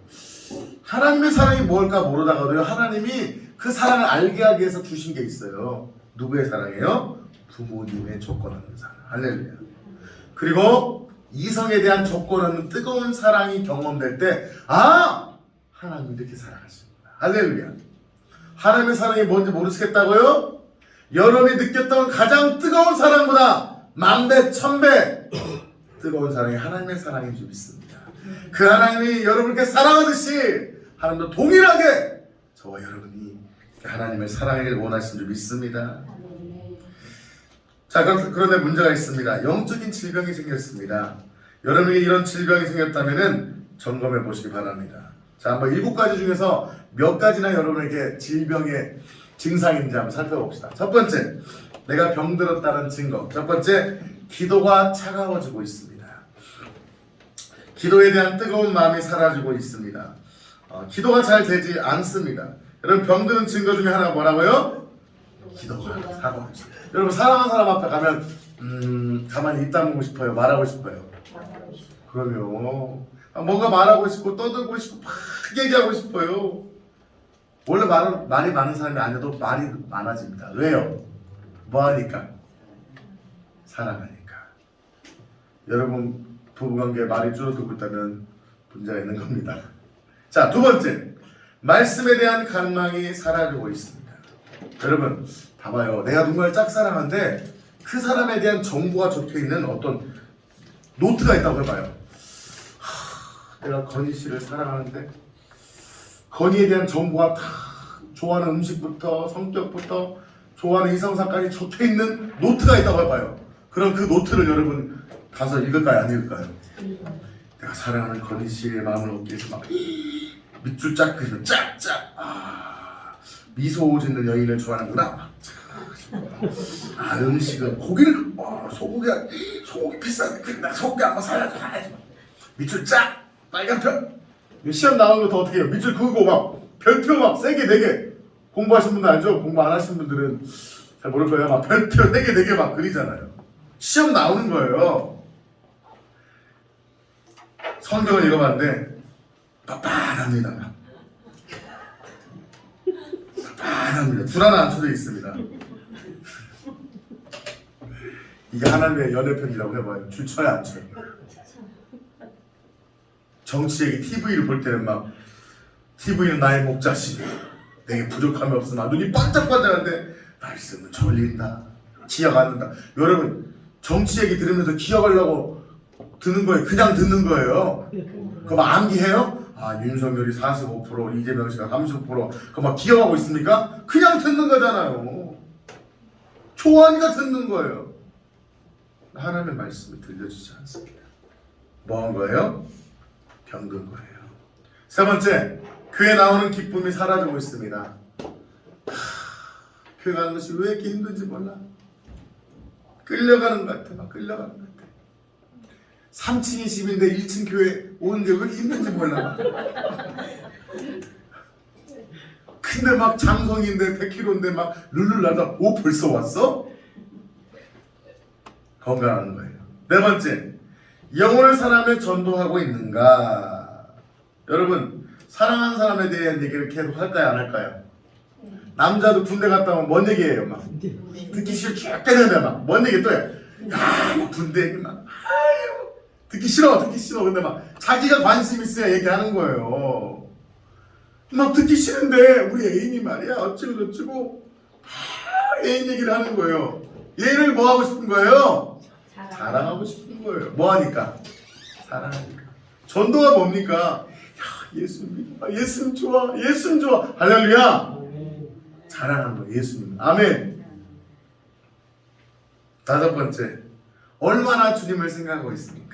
하나님의 사랑이 뭘까 모르다가도요, 하나님이 그 사랑을 알게 하기 위해서 주신 게 있어요. 누구의 사랑이에요? 부모님의 조건 없는 사랑. 할렐루야. 그리고 이성에 대한 조건 없는 뜨거운 사랑이 경험될 때, 아! 하나님이 이렇게 사랑하십니다. 할렐루야. 하나님의 사랑이 뭔지 모르시겠다고요? 여러분이 느꼈던 가장 뜨거운 사랑보다 만배, 천배 뜨거운 사랑이 하나님의 사랑인 줄 믿습니다. 그 하나님이 여러분께 사랑하듯이 하나님도 동일하게 저와 여러분이 하나님을 사랑하길 원하시는 줄 믿습니다. 자, 그런데 문제가 있습니다. 영적인 질병이 생겼습니다. 여러분에게 이런 질병이 생겼다면 점검해 보시기 바랍니다. 자, 한번 7가지 중에서 몇 가지나 여러분에게 질병의 증상이 있는지 한번 살펴봅시다. 첫 번째, 내가 병들었다는 증거. 첫 번째, 기도가 차가워지고 있습니다. 기도에 대한 뜨거운 마음이 사라지고 있습니다. 기도가 잘 되지 않습니다. 여러분, 병드는 증거 중에 하나가 뭐라고요? 기도가 차가워지고. 여러분, 사랑하는 사람 앞에 가면 가만히 입 다물고 싶어요? 말하고 싶어요? 그럼요. 뭔가 말하고 싶고 떠들고 싶고 막 얘기하고 싶어요. 원래 말이 많은 사람이 아니어도 말이 많아집니다. 왜요? 뭐하니까? 사랑하니까. 여러분, 부부관계에 말이 줄어들고 있다면 문제가 있는 겁니다. 자, 두 번째, 말씀에 대한 갈망이 사라지고 있습니다. 여러분, 봐봐요. 내가 누군가를 짝사랑하는데 그 사람에 대한 정보가 적혀있는 어떤 노트가 있다고 해봐요. 내가 건희 씨를 사랑하는데 건희에 대한 정보가 다 좋아하는 음식부터 성격부터 좋아하는 이성사까지 적혀있는 노트가 있다고 해봐요. 그럼 그 노트를 여러분 가서 읽을까요? 안 읽을까요? 내가 사랑하는 건희 씨의 마음을 얻기 위해서 막 밑줄 짝 그리면 짝짝 미소 짓는 여인을 좋아하는구나. 음식은 고기를 소고기 비싼데 나 소고기 한번 사야지. 밑줄 짝 빨간 편. 시험 나오는 거 더 어떻게 해요? 밑줄 그고 막 별표 막 3개 4개 공부하신 분들 알죠? 공부 안 하신 분들은 잘 모를 거예요. 막 별표 4개 4개 막 그리잖아요. 시험 나오는 거예요. 성경을 읽어봤는데 빤빤합니다. 빤합니다. 줄 하나 안 쳐져 있습니다. 이게 하나님의 연애편이라고 해봐요. 줄 쳐야 안 쳐요. 정치 얘기 TV를 볼 때는 막 TV는 나의 목자식 내게 부족함이 없으나 눈이 반짝반짝한데 말씀은 졸린다 기억 안 난다. 여러분 정치 얘기 들으면서 기억하려고 듣는 거예요? 그냥 듣는 거예요? 그거 막 암기해요? 윤석열이 45% 이재명 씨가 30% 그거 막 기억하고 있습니까? 그냥 듣는 거잖아요. 좋아하니까 듣는 거예요. 하나님의 말씀이 들려주지 않습니다. 뭐 한 거예요? 병든 거예요. 세 번째, 교회 나오는 기쁨이 사라지고 있습니다. 교회 가는 것이 왜 이렇게 힘든지 몰라. 끌려가는 것 같아. 끌려가는 것 같아. 3층이 집인데 1층 교회 오는 게 왜 이렇게 힘든지 몰라. 근데 막 장성인데 100km인데 막 룰루라다 벌써 왔어? 건강한 거예요. 네 번째, 영혼을 사랑하며 전도하고 있는가? 여러분, 사랑하는 사람에 대한 얘기를 계속 할까요? 안 할까요? 남자도 군대 갔다 오면 뭔 얘기해요? 막 듣기 싫어 죽겠는데 막 뭔 얘기 또 해? 뭐 군대 얘기 막 듣기 싫어. 근데 막 자기가 관심 있어야 얘기하는 거예요. 막 듣기 싫은데 우리 애인이 말이야 어쩌고 저쩌고 애인 얘기를 하는 거예요. 얘를 뭐 하고 싶은 거예요? 자랑하고 싶은 거예요. 뭐 하니까? 사랑하니까. 전도가 뭡니까? 예수님 믿어. 예수님 좋아. 할렐루야. 자랑하는 거 예수님. 아멘. 다섯 번째, 얼마나 주님을 생각하고 있습니까?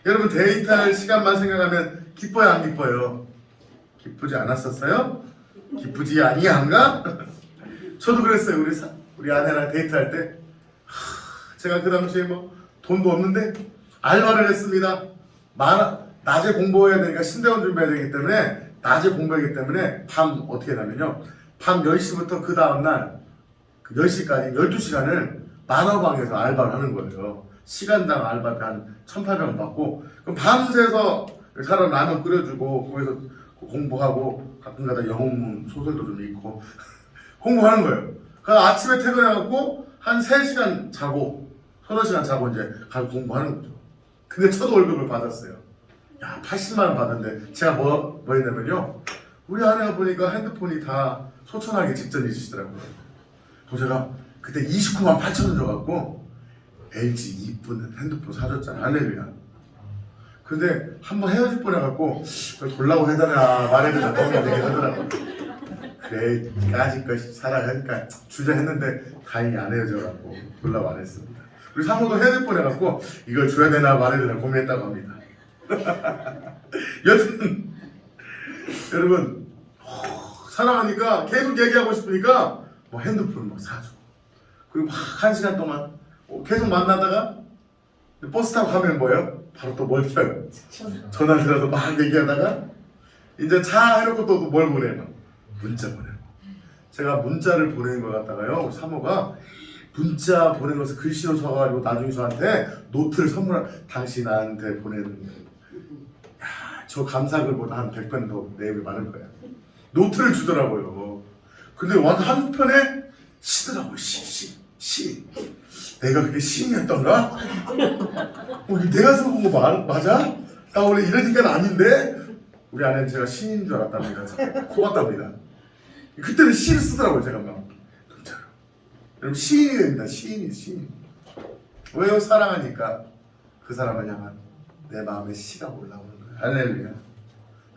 여러분 데이트할 시간만 생각하면 기뻐요 안 기뻐요? 기쁘지 않았었어요? 기쁘지 아니한가? 저도 그랬어요. 우리 아내랑 데이트할 때 제가 그 당시에 뭐 돈도 없는데 알바를 했습니다. 낮에 공부해야 되니까 신대원 준비해야 되기 때문에 낮에 공부하기 때문에 밤 어떻게 하냐면요. 밤 10시부터 그 다음날 10시까지 12시간을 만화방에서 알바를 하는 거예요. 시간당 알바비 한 1,800원 받고 그럼 밤새서 사람 라면 끓여주고 거기서 공부하고 가끔가다 영문 소설도 좀 읽고 공부하는 거예요. 그 아침에 퇴근해갖고 한 3시간 자고 서너 시간 자고 이제 가서 공부하는 거죠. 근데 첫 월급을 받았어요. 야 80만 원 받았는데 제가 뭐 했냐면요. 우리 아내가 보니까 핸드폰이 다 소천하기 직전이시더라고요. 그래서 제가 그때 29만 8천 원 줘갖고 LG 이쁜 핸드폰 사줬잖아. 할렐루야. 근데 한번 헤어질 뻔해갖고 돌라고 해달라 말해야 된다 너무 얘기하더라고요. 그래 까짓것 살아가니까 주저했는데 다행히 안 헤어져갖고 연락 안 했습니다. 우리 사모도 헤어질 뻔해갖고 이걸 줘야 되나 말아야 되나 고민했다고 합니다. 여튼 여러분 사랑하니까 계속 얘기하고 싶으니까 뭐 핸드폰 막 사주고 그리고 막 1시간 동안 계속 만나다가 버스 타고 가면 뭐예요? 바로 또 뭘 켜요? 전화 들어서 막 얘기하다가 이제 차 해놓고 또 뭘 보내요? 문자 보내고. 제가 문자를 보내는 걸 갖다가요 우리 사모가 문자 보낸 것을 글씨로 써가지고 나중에 저한테 노트를 당신 나한테 보낸 저 감사글보다 한 100번 더 내용이 많을 거야. 노트를 주더라고요. 근데 한편에 시더라고요. 시. 내가 그게 시인이었던가? 내가 쓴 거 맞아? 나 원래 이러니까 아닌데? 우리 아내는 제가 시인인 줄 알았답니다. 속았답니다. 그때는 시를 쓰더라고요. 제가 막 진짜로. 여러분 시인이 됩니다. 시인. 왜요? 사랑하니까 그 사람을 향한 내 마음에 시가 올라오는 거예요. 할렐루야.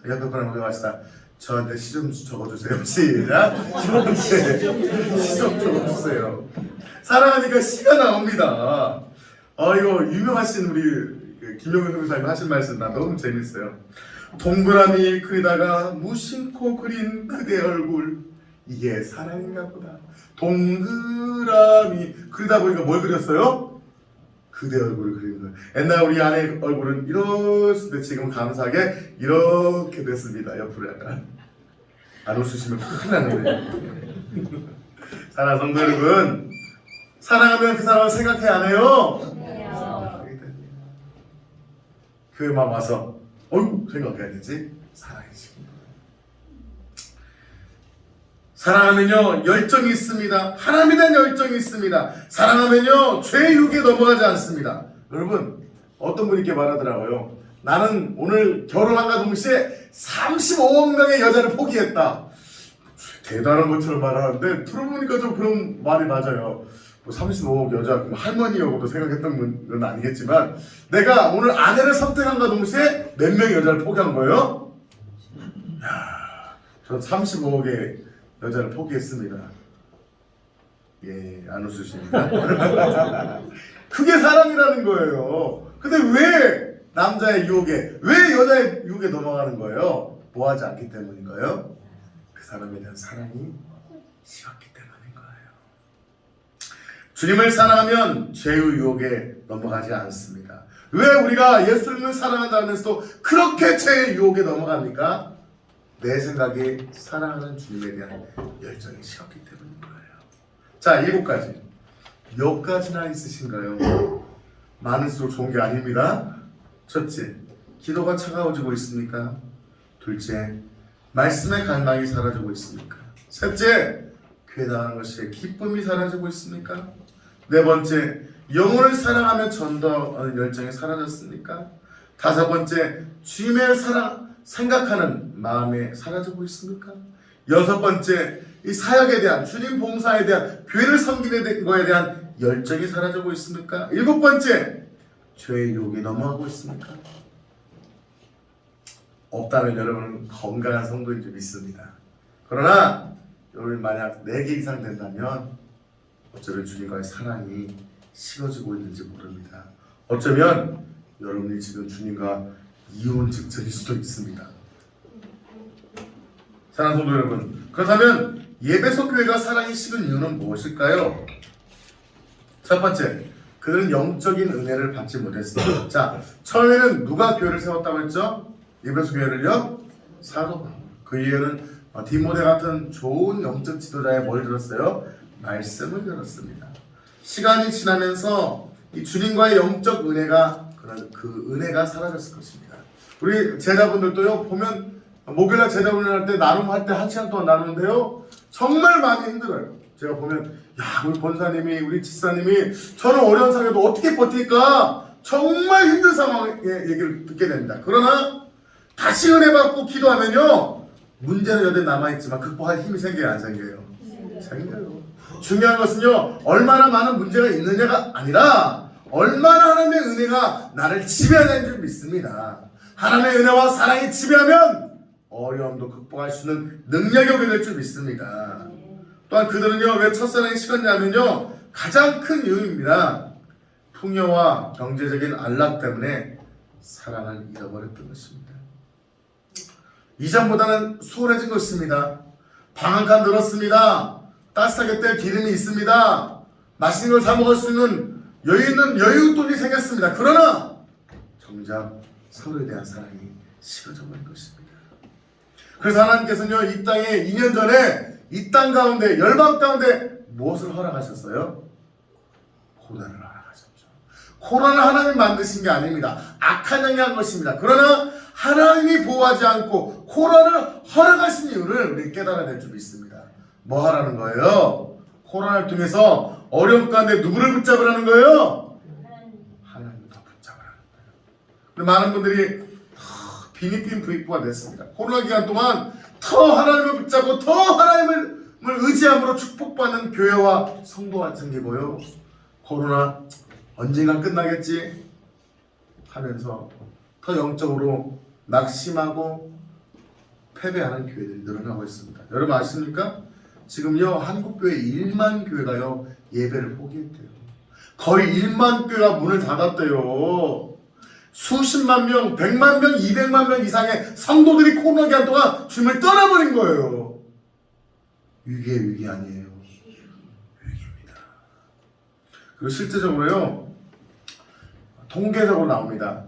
옆에 분을 구경하시다. 저한테 시 좀 적어주세요. 시작. 저한테 시 좀 적어주세요. 사랑하니까 시가 나옵니다. 이거 유명하신 우리 김용현 선생님이 하신 말씀 나 너무 재밌어요. 동그라미 그리다가 무심코 그린 그대 얼굴 이게 사랑인가 보다. 동그라미 그리다 보니까 뭘 그렸어요? 그대 얼굴을 그린 거예요. 옛날 우리 아내 얼굴은 이랬을 때 지금 감사하게 이렇게 됐습니다. 옆으로 약간 안 웃으시면 큰일 나는데. 사랑하는 성도 여러분, 사랑하면 그 사람을 생각해 안 해요? 생각하게 됩니다. 교회만 와서 어이구 생각해야 되지? 사랑이지. 사랑하면요 열정이 있습니다. 하나님에 대한 열정이 있습니다. 사랑하면요 죄의 유혹에 넘어가지 않습니다. 여러분 어떤 분이 이렇게 말하더라고요. 나는 오늘 결혼한과 동시에 35억 명의 여자를 포기했다. 대단한 것처럼 말하는데 들어보니까 좀 그런 말이 맞아요. 뭐 35억 여자 할머니여고도 생각했던 건 아니겠지만 내가 오늘 아내를 선택한과 동시에 몇 명의 여자를 포기한 거예요? 전 35억의 여자를 포기했습니다. 예, 안 웃으십니다. 그게 사랑이라는 거예요. 근데 왜 남자의 유혹에, 왜 여자의 유혹에 넘어가는 거예요? 뭐하지 않기 때문인가요? 그 사람에 대한 사랑이 식었기 때문인 거예요. 주님을 사랑하면 죄의 유혹에 넘어가지 않습니다. 왜 우리가 예수님을 사랑한다면서도 그렇게 죄의 유혹에 넘어갑니까? 내 생각에 사랑하는 주님에 대한 열정이 식었기 때문인 거예요. 자, 7가지. 몇 가지나 있으신가요? 많을수록 좋은 게 아닙니다. 첫째, 기도가 차가워지고 있습니까? 둘째, 말씀의 갈망이 사라지고 있습니까? 셋째, 교회 나가는 것이 기쁨이 사라지고 있습니까? 네 번째, 영혼을 사랑하며 전도하는 열정이 사라졌습니까? 다섯 번째, 주님의 사랑 생각하는 마음에 사라지고 있습니까? 여섯 번째, 이 사역에 대한 주님 봉사에 대한 교회를 섬기는 거에 대한 열정이 사라지고 있습니까? 일곱 번째, 죄의 유혹에 넘어가고 있습니까? 없다면 여러분은 건강한 성도인 줄 믿습니다. 그러나 여러분 만약 4개 이상 된다면 어쩌면 주님과의 사랑이 식어지고 있는지 모릅니다. 어쩌면 여러분이 지금 주님과 이혼 직전일 수도 있습니다. 사랑하는 성도 여러분, 그렇다면 예배소 교회가 사랑이 식은 이유는 무엇일까요? 첫 번째, 그들은 영적인 은혜를 받지 못했습니다. 자, 처음에는 누가 교회를 세웠다고 했죠? 예배소 교회를요? 사도 바울. 그 이유는 디모데 같은 좋은 영적 지도자의 뭘 들었어요? 말씀을 들었습니다. 시간이 지나면서 이 주님과의 영적 은혜가 그 은혜가 사라졌을 것입니다. 우리 제자분들도요 보면 목요일날 제자분들 할 때 나눔할 때 1시간 동안 나누는데요 정말 많이 힘들어요. 제가 보면 야 우리 본사님이 우리 집사님이 저는 어려운 상황에도 어떻게 버틸까 정말 힘든 상황의 얘기를 듣게 됩니다. 그러나 다시 은혜 받고 기도하면요 문제는 여전히 남아있지만 극복할 힘이 생겨요 안 생겨요? 생겨요. 중요한 것은요 얼마나 많은 문제가 있느냐가 아니라 얼마나 하나님의 은혜가 나를 지배하는 줄 믿습니다. 하나님의 은혜와 사랑이 지배하면 어려움도 극복할 수 있는 능력이 오게 될 줄 믿습니다. 또한 그들은요, 왜 첫사랑이 식었냐면요, 가장 큰 이유입니다. 풍요와 경제적인 안락 때문에 사랑을 잃어버렸던 것입니다. 이전보다는 수월해진 것입니다. 방 한 칸 늘었습니다. 따뜻하게 뗄 기름이 있습니다. 맛있는 걸 사 먹을 수 있는 여유 있는 여유돈이 생겼습니다. 그러나 정작 서로에 대한 사랑이 식어져 버린 것입니다. 그래서 하나님께서는요, 이 땅에 2년 전에 이 땅 가운데, 열방 가운데 무엇을 허락하셨어요? 고난을 허락하셨죠. 고난을 하나님이 만드신 게 아닙니다. 악한 영이 한 것입니다. 그러나 하나님이 보호하지 않고 고난을 허락하신 이유를 우리 깨달아야 될 줄 믿습니다. 뭐 하라는 거예요? 고난을 통해서 어려움 가운데 누구를 붙잡으라는 거예요? 하나님을 더 붙잡으라는 거예요. 근데 많은 분들이 빈입빈 부익부가 됐습니다. 코로나 기간 동안 더 하나님을 붙잡고 더 하나님을 의지함으로 축복받는 교회와 성도가 생기고요. 코로나 언젠가 끝나겠지 하면서 더 영적으로 낙심하고 패배하는 교회들이 늘어나고 있습니다. 여러분 아십니까? 지금요, 한국교회 1만 교회가요, 예배를 포기했대요. 거의 1만 교회가 문을 닫았대요. 수십만 명, 100만 명, 200만 명 이상의 성도들이 코로나 기간 동안 주님을 떠나버린 거예요. 위기의 위기 아니에요. 위기입니다. 그리고 실제적으로요, 통계적으로 나옵니다.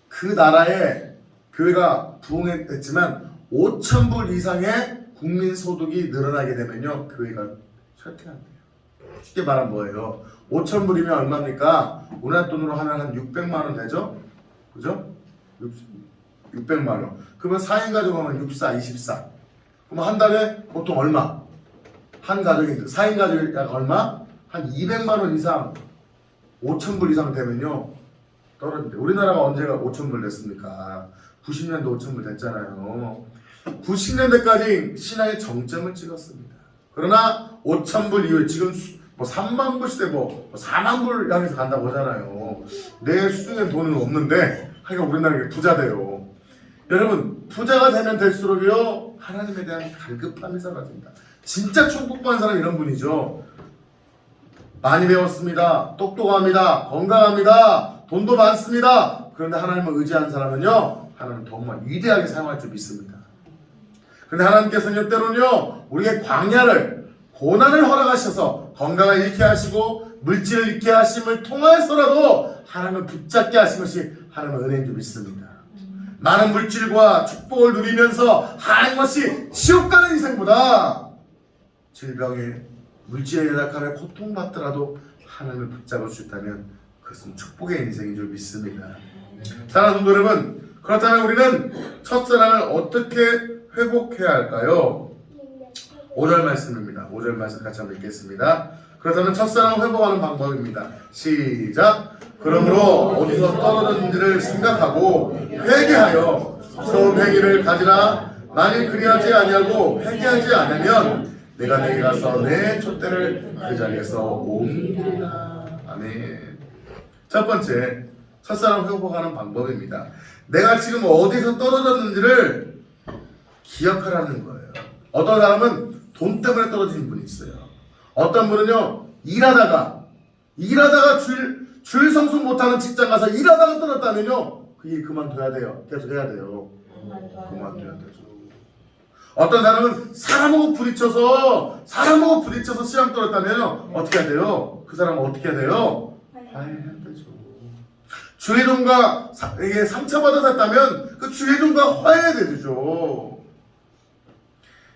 그 나라에 교회가 부흥했지만 5,000불 이상의 국민 소득이 늘어나게 되면요, 교회가 쇠퇴한대요. 쉽게 말하면 뭐예요? 5,000불이면 얼마입니까? 우리나라 돈으로 하면 한 600만 원 되죠? 그죠? 600만 원. 그러면 4인 가족 하면 64, 24. 그럼 한 달에 보통 얼마? 한 가족인데 4인 가족이 약 얼마? 한 200만 원 이상, 5,000불 이상 되면요, 떨어진대. 우리나라가 언제가 5,000불 됐습니까? 90년대 5,000불 됐잖아요. 90년대까지 신앙의 정점을 찍었습니다. 그러나 5,000불 이후에 지금 뭐 3만 불 시대 뭐 4만 불 향해서 간다고 하잖아요. 내 수중에 돈은 없는데 하여간 우리나라가 부자 돼요. 여러분, 부자가 되면 될수록요, 하나님에 대한 갈급함이 사라집니다. 진짜 축복받는 사람이 이런 분이죠. 많이 배웠습니다. 똑똑합니다. 건강합니다. 돈도 많습니다. 그런데 하나님을 의지하는 사람은요, 하나님 정말 위대하게 사용할 줄 믿습니다. 그런데 하나님께서는 때로는요, 우리의 광야를, 고난을 허락하셔서 건강을 잃게 하시고 물질을 잃게 하심을 통하여서라도 하나님을 붙잡게 하신 것이 하나님의 은혜인 줄 믿습니다. 많은 물질과 축복을 누리면서 하나님 것이 지옥 가는 인생보다 질병에 물질에 연약함에 고통받더라도 하나님을 붙잡을 수 있다면 그것은 축복의 인생인 줄 믿습니다. 사랑하는 성도 여러분, 그렇다면 우리는 첫사랑을 어떻게 회복해야 할까요? 5절 말씀입니다. 5절 말씀 같이 한번 읽겠습니다. 그렇다면 첫사랑을 회복하는 방법입니다. 시작! 그러므로 어디서 떨어졌는지를 생각하고 회개하여 처음 행위를 가지라. 만일 그리하지 아니하고 회개하지 않으면 내가 내게 가서 내 촛대를 그 자리에서 옮기리라. 아멘. 첫 번째, 첫사랑을 회복하는 방법입니다. 내가 지금 어디서 떨어졌는지를 기억하라는 거예요. 어떤 사람은 돈 때문에 떨어진 분이 있어요. 어떤 분은요, 일하다가 줄 성숙 못하는 직장 가서 일하다가 떨어졌다면요, 그 일 그만둬야 돼요. 계속 해야 돼요. 그만둬야 되죠. 어떤 사람은 사람하고 부딪혀서 시험 떨었다면요, 어떻게 해야 돼요? 그 사람은 어떻게 해야 돼요? 화해해야 되죠. 주의종과 이게 상처받아서 했다면 그 주의종과 화해해야 되죠.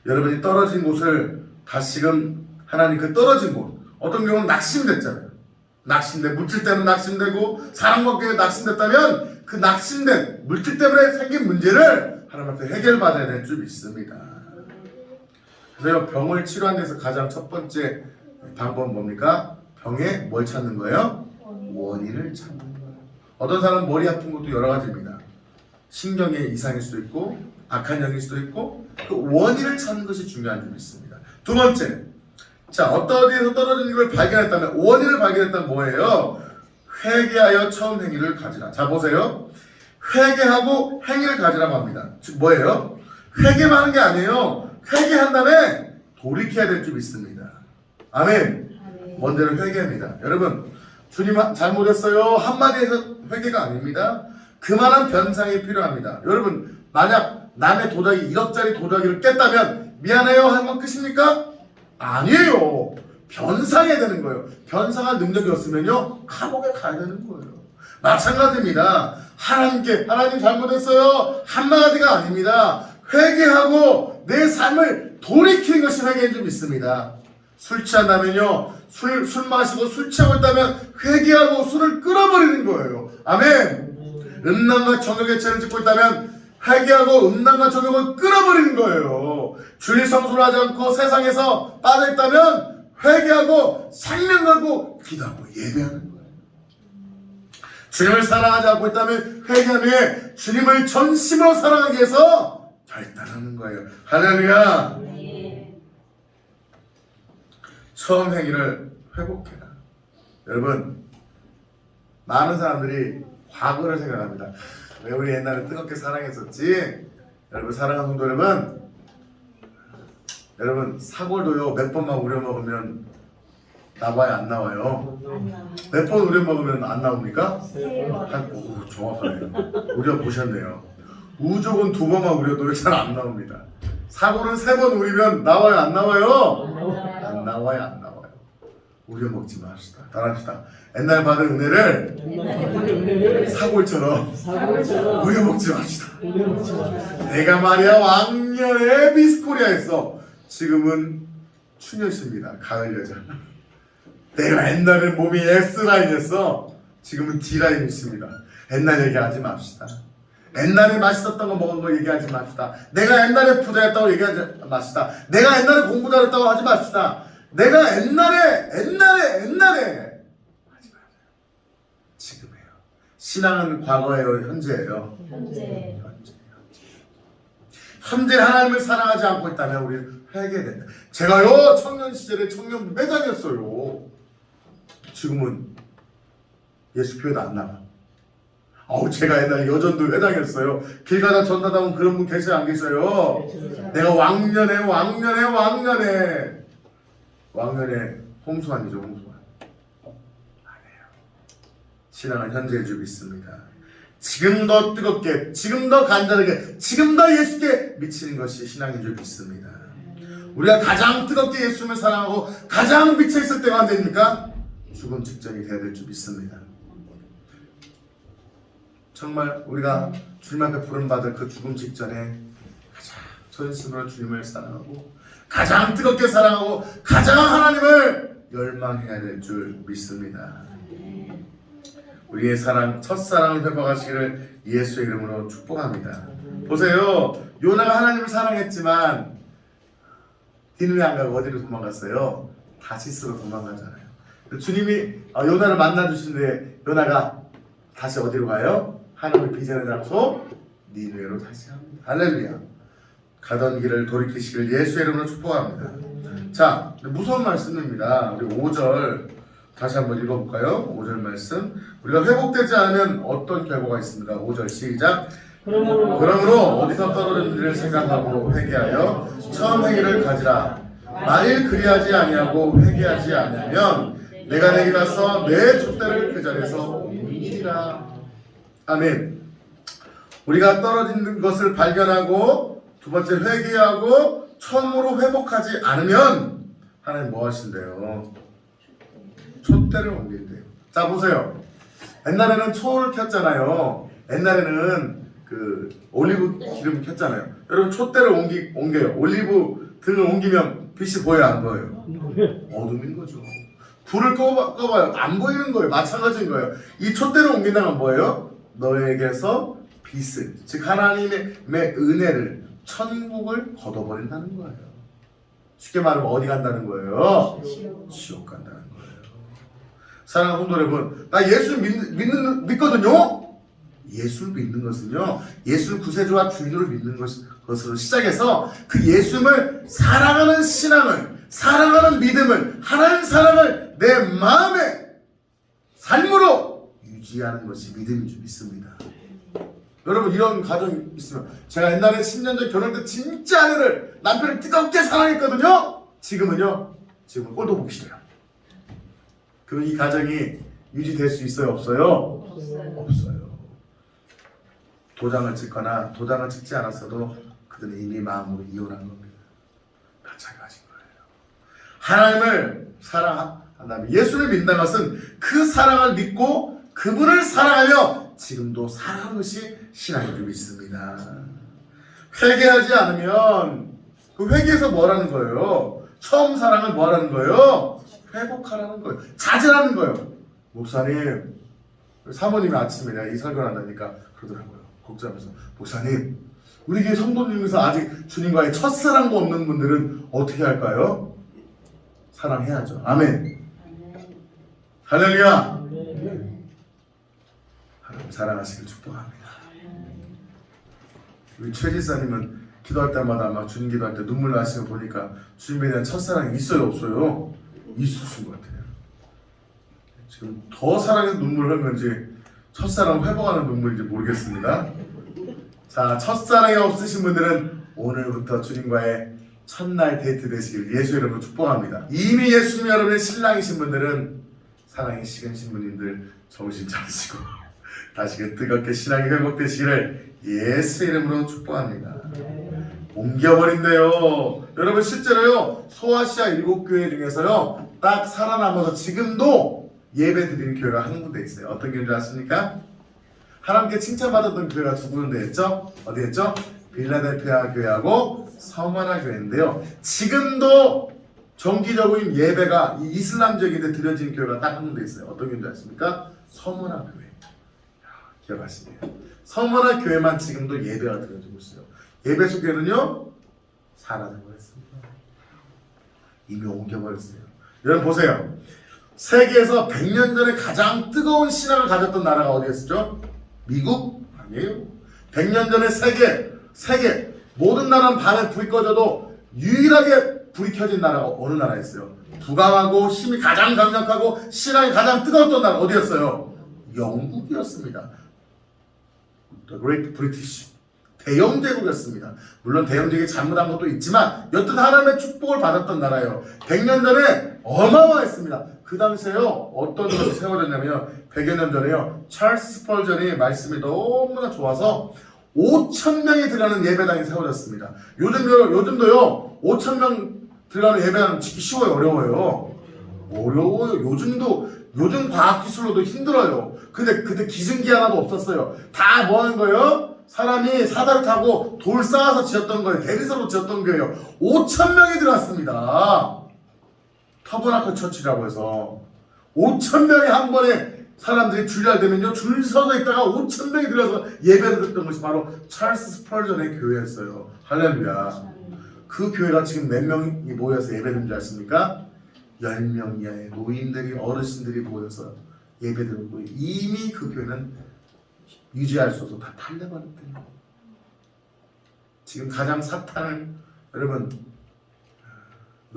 여러분이 떨어진 곳을 다시금 하나님 그 떨어진 곳, 어떤 경우는 낙심됐잖아요. 물질 때문에 낙심되고 사람 관계에 낙심됐다면 그 낙심된 물질 때문에 생긴 문제를 하나님 앞에 해결받아야 될 줄 믿습니다. 그래서 병을 치료하는 데서 가장 첫 번째 방법은 뭡니까? 병에 뭘 찾는 거예요? 원인을 찾는 거예요. 어떤 사람은 머리 아픈 것도 여러 가지입니다. 신경의 이상일 수도 있고 악한 영일 수도 있고 그 원인을 찾는 것이 중요한 줄 믿습니다. 두 번째, 자, 어디에서 떨어진 걸 발견했다면, 원인을 발견했다면 뭐예요? 회개하여 처음 행위를 가지라. 자, 보세요. 회개하고 행위를 가지라고 합니다. 즉 뭐예요? 회개만 하는 게 아니에요. 회개한 다음에 돌이켜야 될 줄 믿습니다. 아멘. 먼저는 회개입니다. 여러분, 주님 잘못했어요 한마디에서 회개가 아닙니다. 그만한 변상이 필요합니다. 여러분, 만약 남의 도자기 1억짜리 도자기를 깼다면 미안해요 하면 끝입니까? 아니에요. 변상해야 되는 거예요. 변상할 능력이 없으면요 감옥에 가야 되는 거예요. 마찬가지입니다. 하나님께 하나님 잘못했어요 한마디가 아닙니다. 회개하고 내 삶을 돌이키는 것이 회개인 줄 믿습니다. 술 취한다면요 술 마시고 술 취하고 있다면 회개하고 술을 끊어버리는 거예요. 아멘. 음란과 정욕의 죄를 짓고 있다면 회개하고 음란과 정욕을 끊어버리는 거예요. 주일 성수를 하지 않고 세상에서 빠져있다면 회개하고 생명 걸고 기도하고 예배하는 거예요. 주님을 사랑하지 않고 있다면 회개한 후에 주님을 전심으로 사랑하기 위해서 결단하는 거예요. 할렐루야. 처음 행위를 회복해라. 여러분, 많은 사람들이 과거를 생각합니다. 왜 우리 옛날에 뜨겁게 사랑했었지? 여러분, 사랑하는 성도 여러분 사골도요 몇 번만 우려먹으면 나와요 안 나와요? 몇 번 우려먹으면 안 나옵니까? 오, 정확하네요. 우려보셨네요. 우족은 2번만 우려도 잘 안 나옵니다. 사골은 3번 우리면 나와요 안 나와요? 안 나와요. 우려먹지 맙시다. 따라합시다. 옛날 받은 은혜를 사골처럼 우려먹지 맙시다. 내가 말이야 왕년에 미스코리아였어. 지금은 추녀십니다. 가을 여자. 내가 옛날에 몸이 S라인이었어. 지금은 D라인이십니다. 옛날 얘기하지 맙시다. 옛날에 맛있었던 거 먹은 거 얘기하지 맙시다. 내가 옛날에 부자였다고 얘기하지 맙시다. 내가 옛날에 공부 잘했다고 하지 맙시다. 내가 옛날에 하지 마세요. 지금이에요. 신앙은 과거예요, 현재예요. 현재 하나님을 사랑하지 않고 있다면 우리는 회개된다. 제가요 청년 시절에 청년 회장이었어요. 지금은 예수 교회도 안 나가. 제가 옛날에 여전도 회장이었어요. 길 가다 전도하면 그런 분 계세요 안 계세요? 내가 왕년에 홍수환이죠. 홍수환. 아니에요. 신앙은 현재의 주 믿습니다. 지금 더 뜨겁게, 지금 더 간절하게, 지금 더 예수께 미치는 것이 신앙인 줄 믿습니다. 우리가 가장 뜨겁게 예수님을 사랑하고 가장 미쳐있을 때가 언제입니까? 죽음 직전이 되어야 될 줄 믿습니다. 정말 우리가 주님 앞에 부름받을 그 죽음 직전에 가장 전심으로 주님을 사랑하고 가장 뜨겁게 사랑하고 가장 하나님을 열망해야 될 줄 믿습니다. 우리의 사랑, 첫사랑을 회복하시기를 예수의 이름으로 축복합니다. 보세요. 요나가 하나님을 사랑했지만 니느웨 안 가고 어디로 도망갔어요? 다시스로 도망가잖아요. 주님이 요나를 만나주시는데 요나가 다시 어디로 가요? 하나님을 빚어낸 장소 니느웨로 다시 갑니다. 할렐루야. 가던 길을 돌이키시길 예수의 이름으로 축복합니다. 자, 무서운 말씀입니다. 우리 5절 다시 한번 읽어볼까요? 5절 말씀. 우리가 회복되지 않으면 어떤 결과가 있습니까? 5절 시작. 그러므로 어디서 떨어졌는지를 생각하고 회개하여 처음 행위를 가지라. 만일 그리하지 아니하고 회개하지 아니하면 내가 내게 가서 내 촛대를 그 자리에서 옮기리라. 아멘. 우리가 떨어진 것을 발견하고 두 번째 회개하고 처음으로 회복하지 않으면 하나님 뭐 하신대요? 촛대를 옮긴대요. 자 보세요. 옛날에는 초를 켰잖아요. 옛날에는 그 올리브 기름 켰잖아요. 여러분 촛대를 옮겨요. 올리브 등을 옮기면 빛이 보여요 안 보여요? 어둠인 거죠. 불을 꺼봐요. 안 보이는 거예요. 마찬가지인 거예요. 이 촛대를 옮긴다면 뭐예요? 너에게서 빛을, 즉 하나님의 은혜를, 천국을 걷어버린다는 거예요. 쉽게 말하면 어디 간다는 거예요? 지옥 간다는 거예요. 사랑하는 성도 여러분, 나 예수 믿거든요. 예수를 믿는 것은요, 예수 구세주와 주인으로 믿는 것으로 시작해서 그 예수님을 사랑하는 신앙을, 사랑하는 믿음을, 하나님 사랑을 내 마음의 삶으로 유지하는 것이 믿음인 줄 믿습니다. 여러분 이런 가정 있으면 제가 옛날에 10년 전 결혼 때 진짜 아내를 남편을 뜨겁게 사랑했거든요. 지금은요. 지금은 꼴도 보기 싫어요. 그럼 이 가정이 유지될 수 있어요? 없어요? 없어요. 도장을 찍거나 도장을 찍지 않았어도 그들은 이미 마음으로 이혼한 겁니다. 마찬가지인 거예요. 하나님을 사랑한다면 예수를 믿는 것은 그 사랑을 믿고 그분을 사랑하며 지금도 사랑하는 것이 신앙인 줄 믿습니다. 회개하지 않으면 그 회개에서 뭐라는 거예요? 처음 사랑을 뭐라는 거예요? 회복하라는 거예요. 자제하는 거예요. 목사님, 사모님이 아침에 이 설교를 한다니까 그러더라고요. 걱정하면서 목사님, 우리 교회 성도님 중에서 아직 주님과의 첫사랑도 없는 분들은 어떻게 할까요? 사랑해야죠. 아멘. 할렐루야. 하나님 사랑하시길 축복합니다. 우리 최 지사님은 기도할 때마다 막 주님 기도할 때 눈물 나시는 거 보니까 주님에 대한 첫사랑이 있어요, 없어요? 있으신 것 같아요. 지금 더 사랑해서 눈물을 흘는지 첫사랑 회복하는 눈물인지 모르겠습니다. 자, 첫사랑이 없으신 분들은 오늘부터 주님과의 첫날 데이트 되시길 예수 이름으로 축복합니다. 이미 예수님 여러분의 신랑이신 분들은 사랑이 식은 신부님들 정신 차리시고 다시금 뜨겁게 신앙이 회복되시기를 예수 이름으로 축복합니다. 옮겨버린대요. 여러분 실제로요 소아시아 7교회 중에서요 딱 살아남아서 지금도 예배 드리는 교회가 한 군데 있어요. 어떤 교회인지 아십니까? 하나님께 칭찬받았던 교회가 두 군데였죠. 어디였죠? 빌라델피아 교회하고 서머나 교회인데요. 지금도 정기적인 예배가 이 이슬람적인데 드려지는 교회가 딱 한 군데 있어요. 어떤 교회인지 아십니까? 서머나 교회. 기억하시네요. 서머나 교회만 지금도 예배가 드려지고 있어요. 예배소 교회는요 사라져버렸습니다. 이미 옮겨버렸어요. 여러분 보세요. 세계에서 100년 전에 가장 뜨거운 신앙을 가졌던 나라가 어디였죠? 미국? 아니에요. 100년 전에 세계 모든 나라는 밤에 불이 꺼져도 유일하게 불이 켜진 나라가 어느 나라였어요? 부강하고 힘이 가장 강력하고 신앙이 가장 뜨거웠던 나라 어디였어요? 영국이었습니다. The Great British. 대영 제국이었습니다. 물론 대영 제국이 잘못한 것도 있지만 여튼 하나님의 축복을 받았던 나라예요. 100년 전에 어마어마했습니다. 그 당시에요 어떤 것이 세워졌냐면요 100여 년 전에요 찰스 스펄전이 말씀이 너무나 좋아서 5,000명이 들어가는 예배당이 세워졌습니다. 요즘도요 5,000명 들어가는 예배당 짓기 쉬워요? 어려워요? 어려워요. 요즘 과학기술로도 힘들어요. 근데 그때 기증기 하나도 없었어요. 다 뭐 하는 거예요? 사람이 사다리 타고 돌 쌓아서 지었던 거예요. 대리석으로 지었던 거예요. 5,000명이 들어갔습니다. 터버나클 처치라고 해서 5,000명이 한 번에 사람들이 줄잘 되면요 줄 서서 있다가 5,000명이 들어가서 예배를 듣던 것이 바로 찰스 스펄전의 교회였어요. 할렐루야. 그 교회가 지금 몇 명이 모여서 예배드는 줄 아십니까? 10명 이하의 노인들이 어르신들이 모여서 예배드리고 이미 그 교회는 유지할 수 없어 다 탈려버렸대요. 지금 가장 사탄을 여러분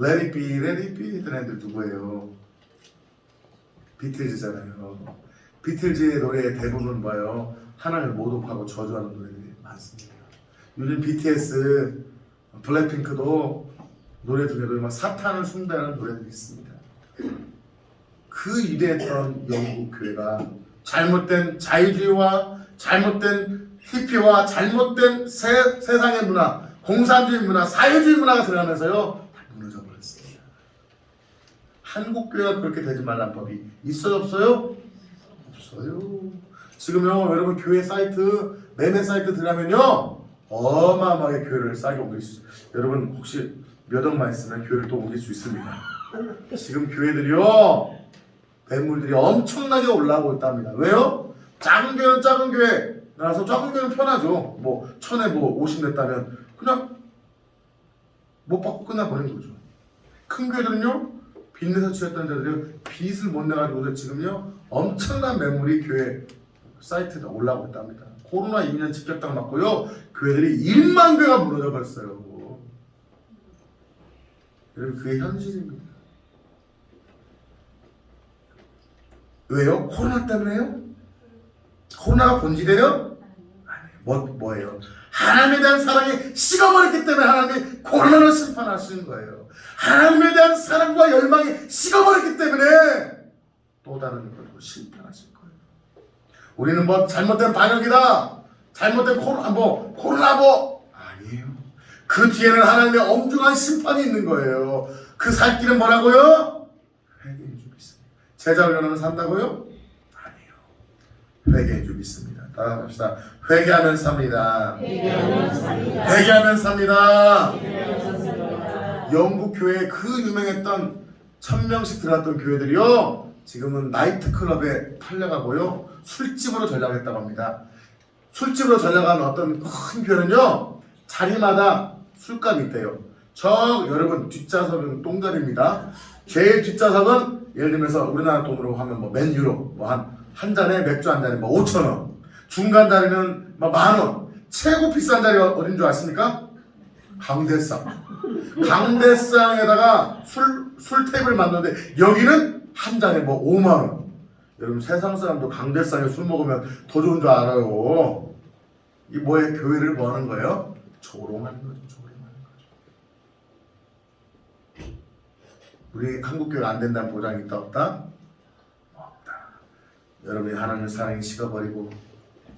Let it be 했던 애들 누구예요? 비틀즈잖아요. 비틀즈의 노래의 대부분 뭐예요? 하나님을 모독하고 저주하는 노래들이 많습니다. 요즘 BTS, 블랙핑크도 노래 중에도 막 사탄을 숭배하는 노래들이 있습니다. 그 위대했던 영국 교회가 잘못된 자유주의와 잘못된 히피와 잘못된 세상의 문화, 공산주의 문화, 사회주의 문화가 들어가면서요 다 무너져 버렸습니다. 한국 교회가 그렇게 되지 말라는 법이 있어요, 없어요? 없어요. 지금요 여러분 교회 사이트, 매매 사이트 들어가면요 어마어마하게 교회를 싸게 옮길 수 있어요. 여러분 혹시 몇 억만 있으면 교회를 또 옮길 수 있습니다. 지금 교회들이요 매물들이 엄청나게 올라오고 있답니다. 왜요? 작은 교회는 작은 교회라서 작은 교회는 편하죠. 뭐 1,000에 뭐 50 냈다면 그냥 못 받고 끝나버린 거죠. 큰 교회들은요 빚내서 지었던 자들이 빚을 못 내가지고 지금요 엄청난 매물이 교회 사이트에 올라오고 있답니다. 코로나 2년 직격당 맞고요 교회들이 1만 교회가 무너져 버렸어요. 여러분 그게 현실입니다. 왜요? 코로나 때문에요? 코로나가 본질이에요? 아니에요. 뭐예요? 하나님에 대한 사랑이 식어버렸기 때문에 하나님이 고난으로 심판하시는 거예요. 하나님에 대한 사랑과 열망이 식어버렸기 때문에 또 다른 걸로 심판하실 거예요. 우리는 뭐 잘못된 반역이다, 잘못된 코로나 아니에요. 그 뒤에는 하나님의 엄중한 심판이 있는 거예요. 그 살 길은 뭐라고요? 회개인 줄 믿습니다. 제자 훈련하면 산다고요? 아니요. 회개인 줄 믿습니다. 따라합시다. 회개하면 삽니다. 회개하면 삽니다. 영국 교회에 그 유명했던 1000명씩 들어갔던 교회들이요, 지금은 나이트클럽에 팔려가고요, 술집으로 전락했다고 합니다. 술집으로 전락한 어떤 큰 교회는요, 자리마다 술값이 있대요. 여러분, 뒷좌석은 똥자리입니다. 제일 뒷좌석은 예를 들면서 우리나라 돈으로 하면 뭐 맨 유로, 한 잔에 맥주 한 잔에 뭐 5,000원, 중간 자리는 뭐 10,000원, 최고 비싼 자리가 어딘 줄 아십니까? 강대상. 강대상에다가 술 테이블 만드는데 여기는 한 잔에 뭐 5만원. 여러분, 세상 사람도 강대상에 술 먹으면 더 좋은 줄 알아요. 이 뭐에 교회를 뭐 하는 거예요? 조롱하는 거죠. 조롱하는 거죠. 우리 한국교회가 안 된다는 보장이 있다 없다? 없다. 여러분이 하나님의 사랑이 식어버리고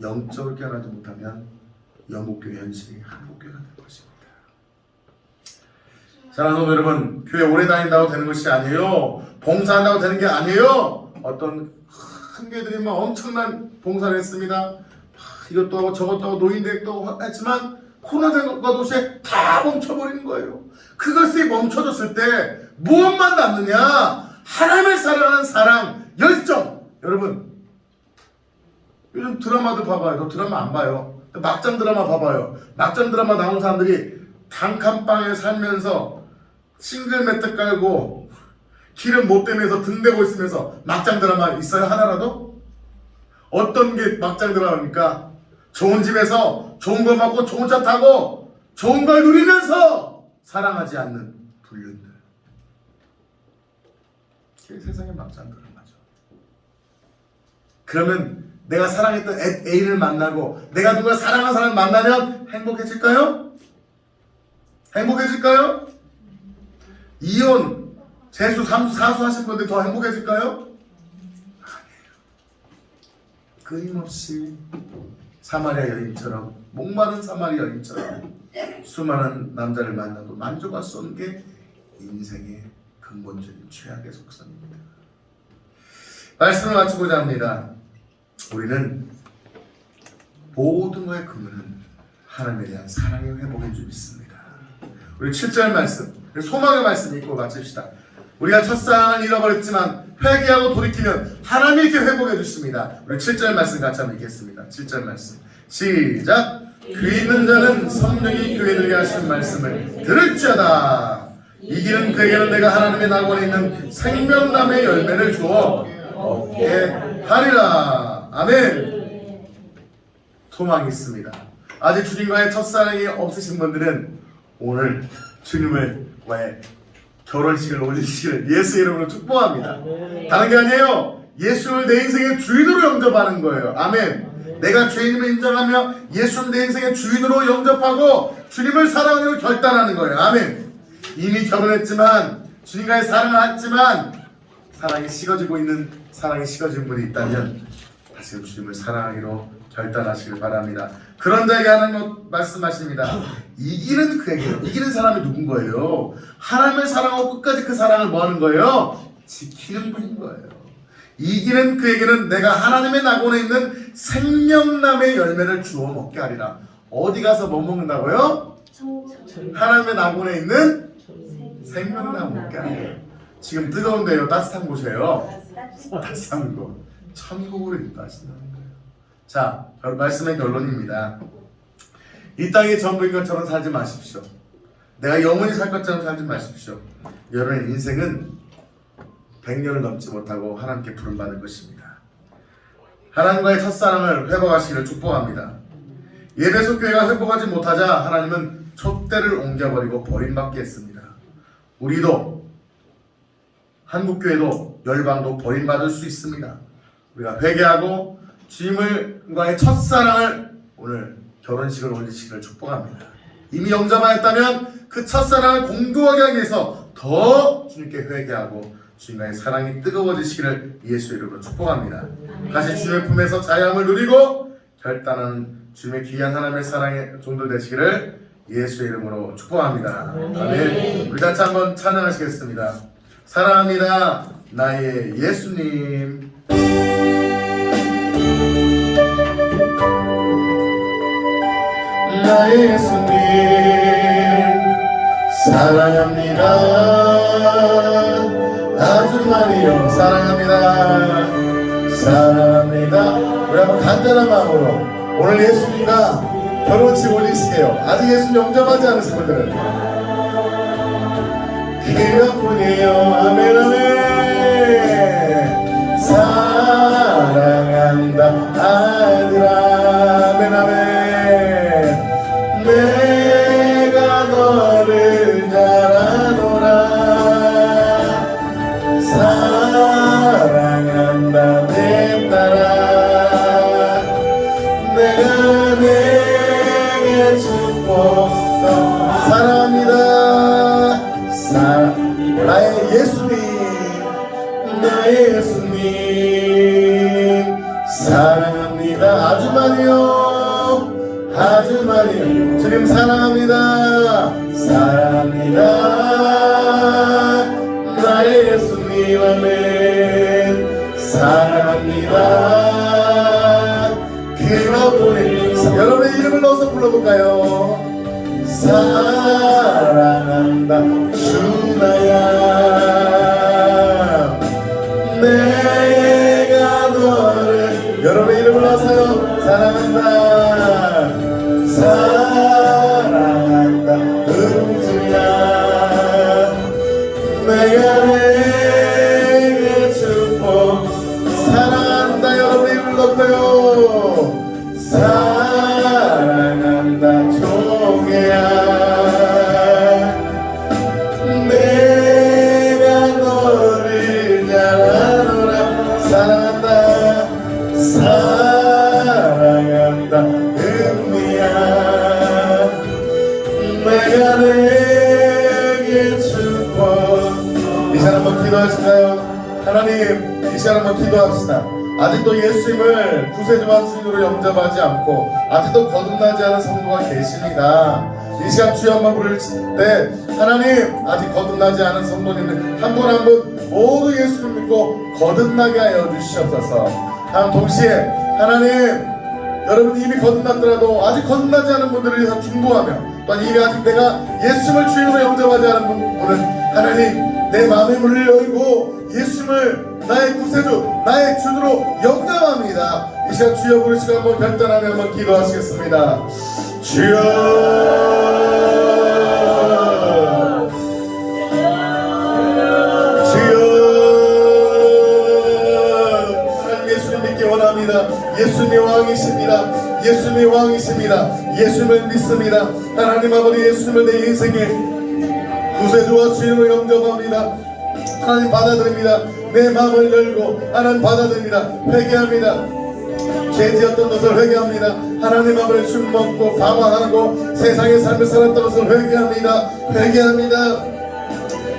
영적으로 깨어나지 못하면 영국교회 현실이 한국교회가 될 것입니다. 사랑하는 여러분, 교회 오래 다닌다고 되는 것이 아니에요. 봉사한다고 되는 게 아니에요. 어떤 큰 교회들이 막 엄청난 봉사를 했습니다. 이것도 하고 저것도 하고 노인대학도 했지만 코로나가 도시에 다 멈춰버리는 거예요. 그것이 멈춰졌을 때 무엇만 남느냐? 하나님을 사랑하는 사랑, 열정. 여러분, 요즘 드라마들 봐봐요. 너 드라마 안 봐요? 막장 드라마 봐봐요. 막장 드라마 나온 사람들이 단칸방에 살면서 싱글 매트 깔고 기름 못 대면서 등 대고 있으면서 막장 드라마 있어요? 하나라도? 어떤 게 막장 드라마입니까? 좋은 집에서 좋은 거 먹고 좋은 차 타고 좋은 걸 누리면서 사랑하지 않는 불륜들. 그게 세상의 막장 드라마죠. 그러면 내가 사랑했던 애인을 만나고 내가 누가 사랑하는 사람을 만나면 행복해질까요? 행복해질까요? 이혼, 재수, 삼수, 사수 하신 분들 더 행복해질까요? 아니에요. 끊임없이 사마리아 여인처럼, 목마른 사마리아 여인처럼 수많은 남자를 만나도 만족할 수 없는 게 인생의 근본적인 최악의 속성입니다. 말씀을 마치고자 합니다. 우리는 모든 것의 근원은 하나님에 대한 사랑의 회복인 줄 믿습니다. 우리 7절 말씀, 소망의 말씀 읽고 마칩시다. 우리가 첫사랑을 잃어버렸지만 회개하고 돌이키면 하나님이 이렇게 회복해 주십니다. 우리 7절 말씀 같이 한번 읽겠습니다. 7절 말씀 시작. 귀 있는 자는 성령이 교회 들게 하시는 말씀을 들을지어다. 이기는 그에게는 내가 하나님의 낙원에 있는 생명나무의 열매를 주어 얻게 하리라. 아멘. 소망이 있습니다. 아직 주님과의 첫사랑이 없으신 분들은 오늘 주님과의 결혼식을 올리시기를 예수 이름으로 축복합니다. 다른 게 아니에요. 예수를 내 인생의 주인으로 영접하는 거예요. 아멘. 내가 주님을 인정하며 예수를 내 인생의 주인으로 영접하고 주님을 사랑하기로 결단하는 거예요. 아멘. 이미 결혼했지만 주님과의 사랑을 했지만 사랑이 식어지고 있는, 사랑이 식어진 분이 있다면 다시 주님을 사랑하기로 결단하시길 바랍니다. 그런 자에게 하나님 말씀하십니다. 이기는 그에게, 이기는 사람이 누군 거예요? 하나님을 사랑하고 끝까지 그 사랑을 뭐 하는 거예요? 지키는 분인 거예요. 이기는 그에게는 내가 하나님의 낙원에 있는 생명나무의 열매를 주워 먹게 하리라. 어디 가서 뭐 먹는다고요? 하나님의 낙원에 있는 생명나무 먹게 하리라. 지금 뜨거운데요, 따뜻한 곳이에요. 따뜻한 곳. 천국으로 인도하신다는 거예요. 자, 말씀의 결론입니다. 이 땅의 전부인 것처럼 살지 마십시오. 내가 영원히 살 것처럼 살지 마십시오. 여러분의 인생은 100년을 넘지 못하고 하나님께 부름받을 것입니다. 하나님과의 첫사랑을 회복하시기를 축복합니다. 예배소 교회가 회복하지 못하자 하나님은 촛대를 옮겨버리고 버림받게 했습니다. 우리도, 한국교회도, 열방도 버림받을 수 있습니다. 우리가 회개하고 주님과의 첫사랑을 오늘 결혼식을 올리시기를 축복합니다. 이미 영접하였다면 그 첫사랑을 공고하게 하기 위해서 더 주님께 회개하고 주님과의 사랑이 뜨거워지시기를 예수의 이름으로 축복합니다. 다시 주님의 품에서 자유함을 누리고 결단하는 주님의 귀한 하나님의 사랑의 종들 되시기를 예수의 이름으로 축복합니다. 아멘. 우리 같이 한번 찬양하시겠습니다. 사랑합니다 나의 예수님. 나의 예수님 사랑합니다. 아주 많이요 사랑합니다. 사랑합니다. 우리 한번 간절한 마음으로 오늘 예수님과 결혼식 올리시게요. 아직 예수님 영접하지 않으신 분들은 그뿐이에요. 아멘 아멘. 사랑한다 아들아 아멘 아멘. 내가 너를 잘 아노라. 사랑한다 내 딸아. 내가 내게 축복 사랑합니다. 나의 예수님 나의 예수님 사랑합니다. 아주 많이요 아주 많이요. 주님 사랑합니다. 사랑합니다 나의 예수님 아멘. 사랑합니다. 그러보니 여러분의 이름을 넣어서 불러볼까요? 사랑한다 주나야. 내가 너를 여러분의 이름을 넣어서요. 사랑한다 사랑한다 은주야. 내가 내게 축복 사랑한다. 여러분의 이름을 넣고요. 사랑한다 종이야. 내가 너를 잘 아노라. 사랑한다 사랑한다 은미야. 내가 내게 축복. 이 시간 한번 기도하실까요? 하나님 이 시간 한번 기도합시다. 아직도 예수님을 구세주와 주인으로 영접하지 않고 아직도 거듭나지 않은 성도가 계십니다. 이 시간 주여 한번 부를 때 하나님 아직 거듭나지 않은 성도님들 한 분 한 분 모두 예수를 믿고 거듭나게 하여 주시옵소서. 다음 동시에 하나님 여러분이 이미 거듭났더라도 아직 거듭나지 않은 분들을 위해서 중보하며 또한 이미 아직 내가 예수님을 주인으로 영접하지 않은 분은 하나님 내 마음의 문을 열고 예수님을 나의 구세주 나의 주로 영접합니다. 이 시간 주여 부르시고 한번 결단하며 한번 기도하시겠습니다. 주여 주여. 하나님 예수님 믿기 원합니다. 예수님이 왕이십니다. 예수님이 왕이십니다. 예수님을 믿습니다. 하나님 아버지 예수님을 내 인생의 구세주와 주인으로 영접합니다. 하나님 받아들입니다. 내 마음을 열고 하나님 받아들입니다. 회개합니다. 죄지었던 것을 회개합니다. 하나님 앞에 술 먹고 방황하고 세상의 삶을 살았던 것을 회개합니다. 회개합니다.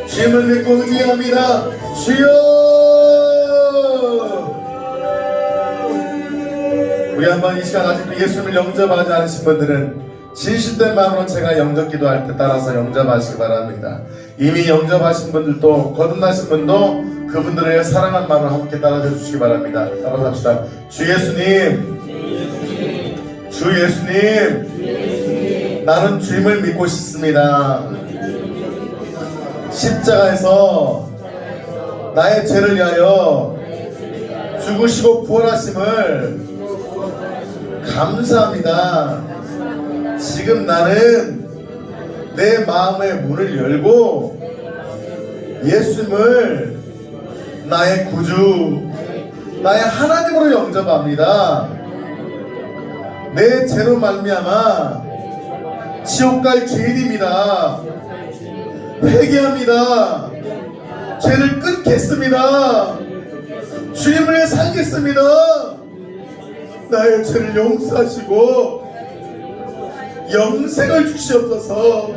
주님을 믿고 의지합니다. 주여. 우리 한번 이 시간 아직도 예수님을 영접하지 않으신 분들은 진실된 마음으로 제가 영접 기도할 때 따라서 영접하시기 바랍니다. 이미 영접하신 분들도 거듭나신 분도 그분들을 사랑한 마음을 함께 따라줘 주시기 바랍니다. 따라서 합시다. 주 예수님, 주 예수님, 나는 주님을 믿고 싶습니다. 십자가에서 나의 죄를 위하여 죽으시고 부활하심을 감사합니다. 지금 나는 내 마음의 문을 열고 예수님을 나의 구주, 나의 하나님으로 영접합니다. 내 죄로 말미암아 지옥 갈 죄인입니다. 회개합니다. 죄를 끊겠습니다. 주님을 살겠습니다. 나의 죄를 용서하시고 영생을 주시옵소서.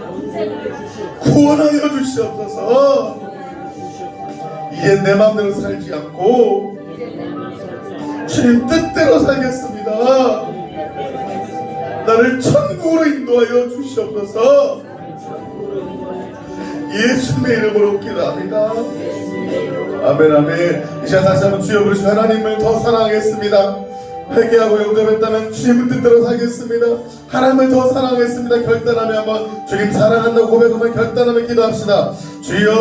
구원하여 주시옵소서. 이제 내 마음대로 살지 않고 주님 뜻대로 살겠습니다. 나를 천국으로 인도하여 주시옵소서. 예수님의 이름으로 기도합니다. 아멘 아멘. 이 시간 다시 한번 주여 부르시고 하나님을 더 사랑하겠습니다. 회개하고 용접했다면 주님의 뜻대로 살겠습니다. 하나님을 더 사랑하겠습니다. 결단하며 한번 주님 사랑한다고 고백하며 결단하며 기도합시다. 주여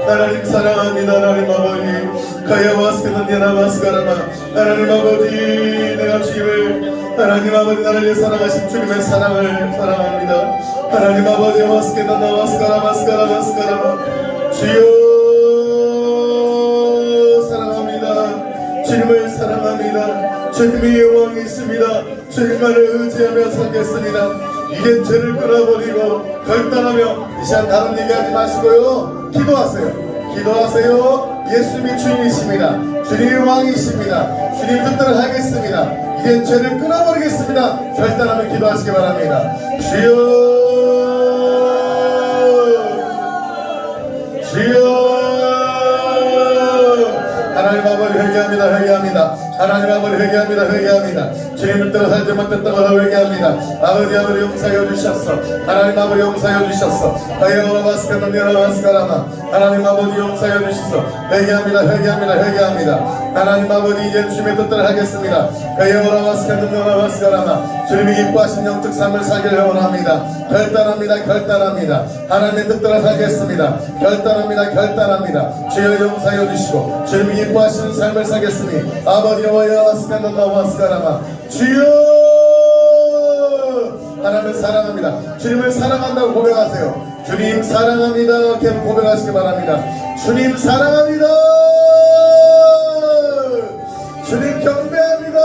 하나님 사랑합니다. 하나님 아버지 가야와스케단디아나마스가라마 하나님 아버지 내가 주님을 하나님 아버지 나를 위해 사랑하신 주님의 사랑을 사랑합니다. 하나님 아버지 와스케단나마스가라마스가라마스가라마스가라마 주여 사랑합니다. 주님을 사랑합니다. 주님이 영광이 있습니다. 주님만을 의지하며 살겠습니다. 이제 죄를 끊어버리고 결단하며 이 시간 다른 얘기하지 마시고요. 기도하세요. 기도하세요. 예수님이 주님이십니다. 주님이 왕이십니다. 주님 뜻대로 하겠습니다. 이제 죄를 끊어버리겠습니다. 결단하며 기도하시기 바랍니다. 주여 주여 하나님 아버지 회개합니다. 회개합니다. 하나님 아버지 회개합니다. 회개합니다. 주님을 따라 살지 못했다고 회개합니다. 아버지 용서하여 주셨어. 하나님 아버지 용서하여 주셨어. 하나님 아버지 용서하여 주셨어. 회개합니다. 회개합니다. 회개합니다. 하나님 아버지 이제 주님의 뜻대로 하겠습니다. 주님이 기뻐하신 영적 삶을 살기를 원합니다. 결단합니다. 결단합니다. 하나님의 뜻대로 살겠습니다. 결단합니다. 결단합니다. 주여 용서하여 주시고 주님이 기뻐하시는 삶을 살겠으니 아버지 주여 하나님을 사랑합니다. 주님을 사랑한다고 고백하세요. 주님 사랑합니다. 계속 고백하시기 바랍니다. 주님 사랑합니다. 주님 경배합니다.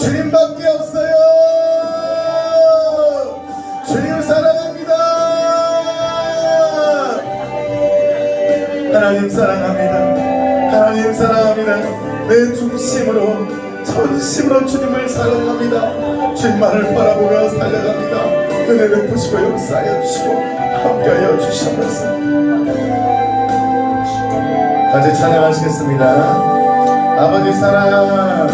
주님밖에 없어요. 주님 사랑합니다. 하나님 사랑합니다. 하나님 사랑합니다. 내 중심으로 전심으로 주님을 사랑합니다. 주님만을 바라보며 살려갑니다. 은혜 베푸시고 역사하여 주시고 함께하여 주시옵소서. 같이 찬양하시겠습니다. 아버지 사랑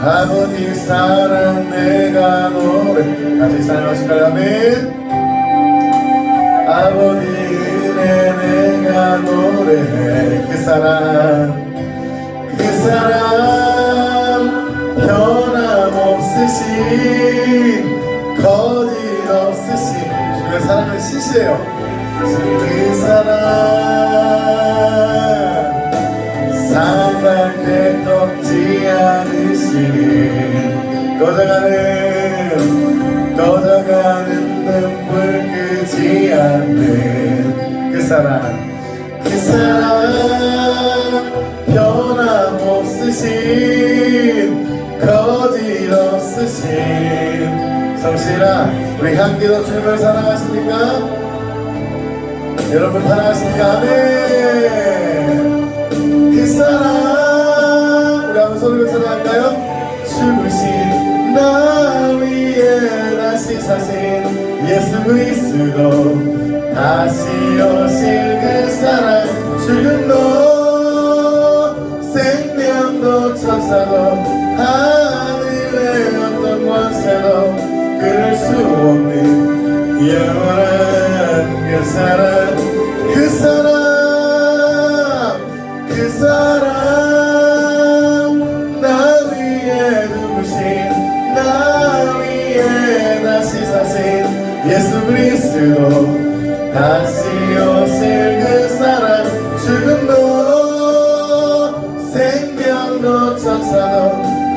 아버지 사랑 내가 노래 같이 찬양하실까요? 아멘. 아버지 은혜 내가 노래해 그 사랑 변함없으신 거짓없으신 주님의 사랑은 신실해요. 그 사랑 상할 때 꺾지 않으신 꺼져가는 등불 끄지 않는 그 사랑 변함없으신 거짓없으신 성실한 우리 향기도 주님을 사랑하십니까? 여러분 사랑하십니까? 아멘. 그 사랑 우리 한번 소리로 사랑할까요? 죽으신 나 위에 다시 사신 예수 그리스도 다시 오실 그 사랑 죽음도 생명도 천사도 하늘의 어떤 권세도 끊을 수 없는 영원한 그 사랑 나 위에 누구신 나 위에 다시 사신 예수 그리스도 다시 오실 그 사랑 죽음도 생명도 천사도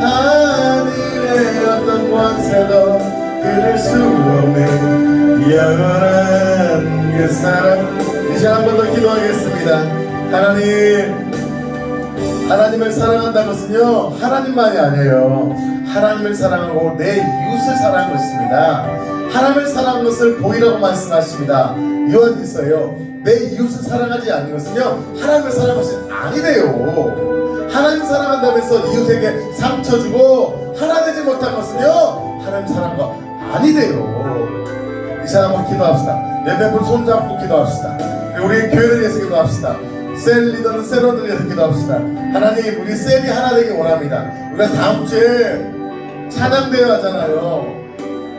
하늘의 어떤 권세도 끊을 수 없는 영원한 그 사랑 이제 한 번 더 기도하겠습니다. 하나님을 사랑한다는 것은요 하나님만이 아니에요. 하나님을 사랑하고 내 이웃을 사랑하는 것입니다. 하나님을 사랑하는 것을 보이라고 말씀하십니다. 요한일서요 내 이웃을 사랑하지 않는 것은요 하나님을 사랑하는 것이 아니래요. 하나님 사랑한다면서 이웃에게 상처 주고 하나 되지 못한 것은요 하나님 사랑과 아니래요. 이 시간 한번 기도합시다. 예배분 손잡고 기도합시다. 우리 교회를 위해서 기도합시다. 셀 리더는 셀원을 위해서 기도합시다. 하나님, 우리 셀이 하나 되길 원합니다. 우리가 다음 주에 찬양대회 하잖아요.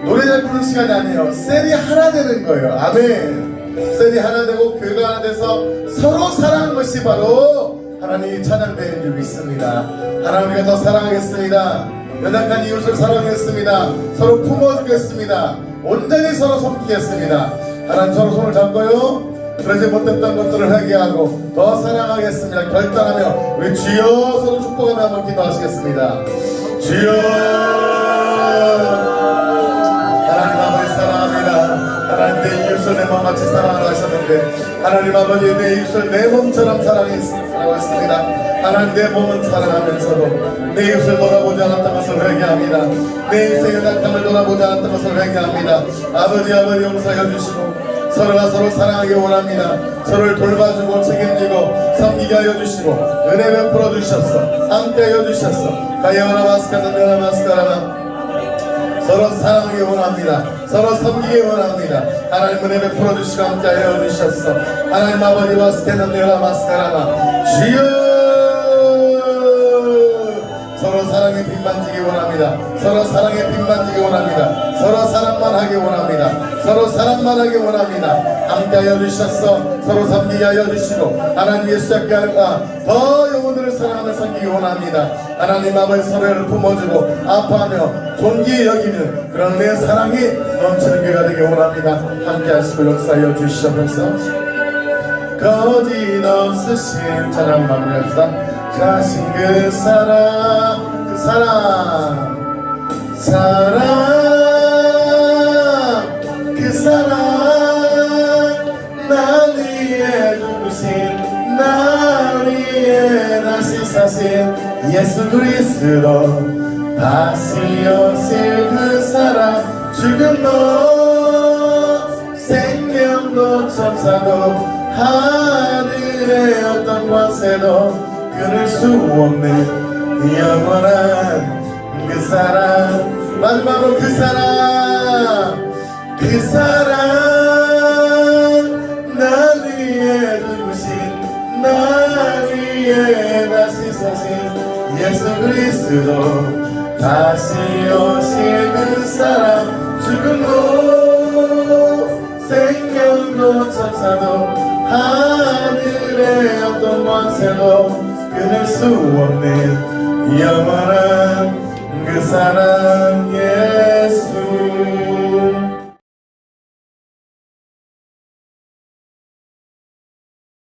노래 잘 부르는 시간이 아니에요. 셀이 하나 되는 거예요. 아멘. 셀이 하나 되고 교회가 하나 돼서 서로 사랑하는 것이 바로 하나님 찬양대회인 줄 믿습니다. 하나님, 우리가 더 사랑하겠습니다. 연약한 이웃을 사랑하겠습니다. 서로 품어주겠습니다. 온전히 서로 섬기겠습니다. 하나님, 서로 손을 잡고요, 그러지 못했던 것들을 회개하고 더 사랑하겠습니다. 결단하며 우리 주여 서로 축복하며 한번 기도하시겠습니다. 주여, 하나님 아버지 사랑합니다. 하나님, 내 이웃을 내 몸같이 사랑을 하셨는데 하나님 아버지, 내 이웃을 내 몸처럼 사랑했습니다. 하나님, 내 몸은 사랑하면서도 내 이웃을 돌아보지 않았던 것을 회개합니다. 내 이웃의 연약함을 돌아보지 않았던 것을 회개합니다. 아버지 용서해 주시고 서로가 서로 사랑하기 원합니다. 서로를 돌봐주고 책임지고 섬기게 하여 주시고 은혜 베풀어 주셨어. 함께 하여 주셨어. 가야오나 마스카나 마스카라나. 서로 사랑하기 원합니다. 서로 섬기기 원합니다. 하나님, 은혜 베풀어 주시고 함께 하여 주셨어. 하나님 아버지, 마스카나 마스카라나. 주여, 서로 사랑에 빗만지기 원합니다. 서로 사랑에 빗만지기 원합니다. 서로 사랑만 하기 원합니다. 서로 사랑만 하기 원합니다. 함께 하여 주셨어. 서로 섬기게 하여 주시고 하나님 예수께 더 영혼들을 사랑하며 섬기기 원합니다. 하나님 아버지, 서로를 품어주고 아파하며 존귀히 여기는 그런 내 사랑이 넘치는 교회가 되기 원합니다. 함께 하시고 역사하여 주시옵소서. 거짓없으신 찬양 마무리합시다. 가신 그 사랑, 그 사랑, 그 사랑, 날 위해 죽으신, 날 위해 다시 사신 예수 그리스도, 다시 오실 그 사랑, 죽음도 생명도 천사도 하늘의 어떤 권세도 끊을 수 없는 영원한 그 사랑, 마지막으로 그 사랑, 그 사랑, 날 위해 죽으신, 날 위해 다시 사신 예수 그리스도, 다시 오실 그 사랑, 죽음도 생명도 천사도 하늘의 어떤 권세도 끊을 수 없는 영원한 그 사랑 예수.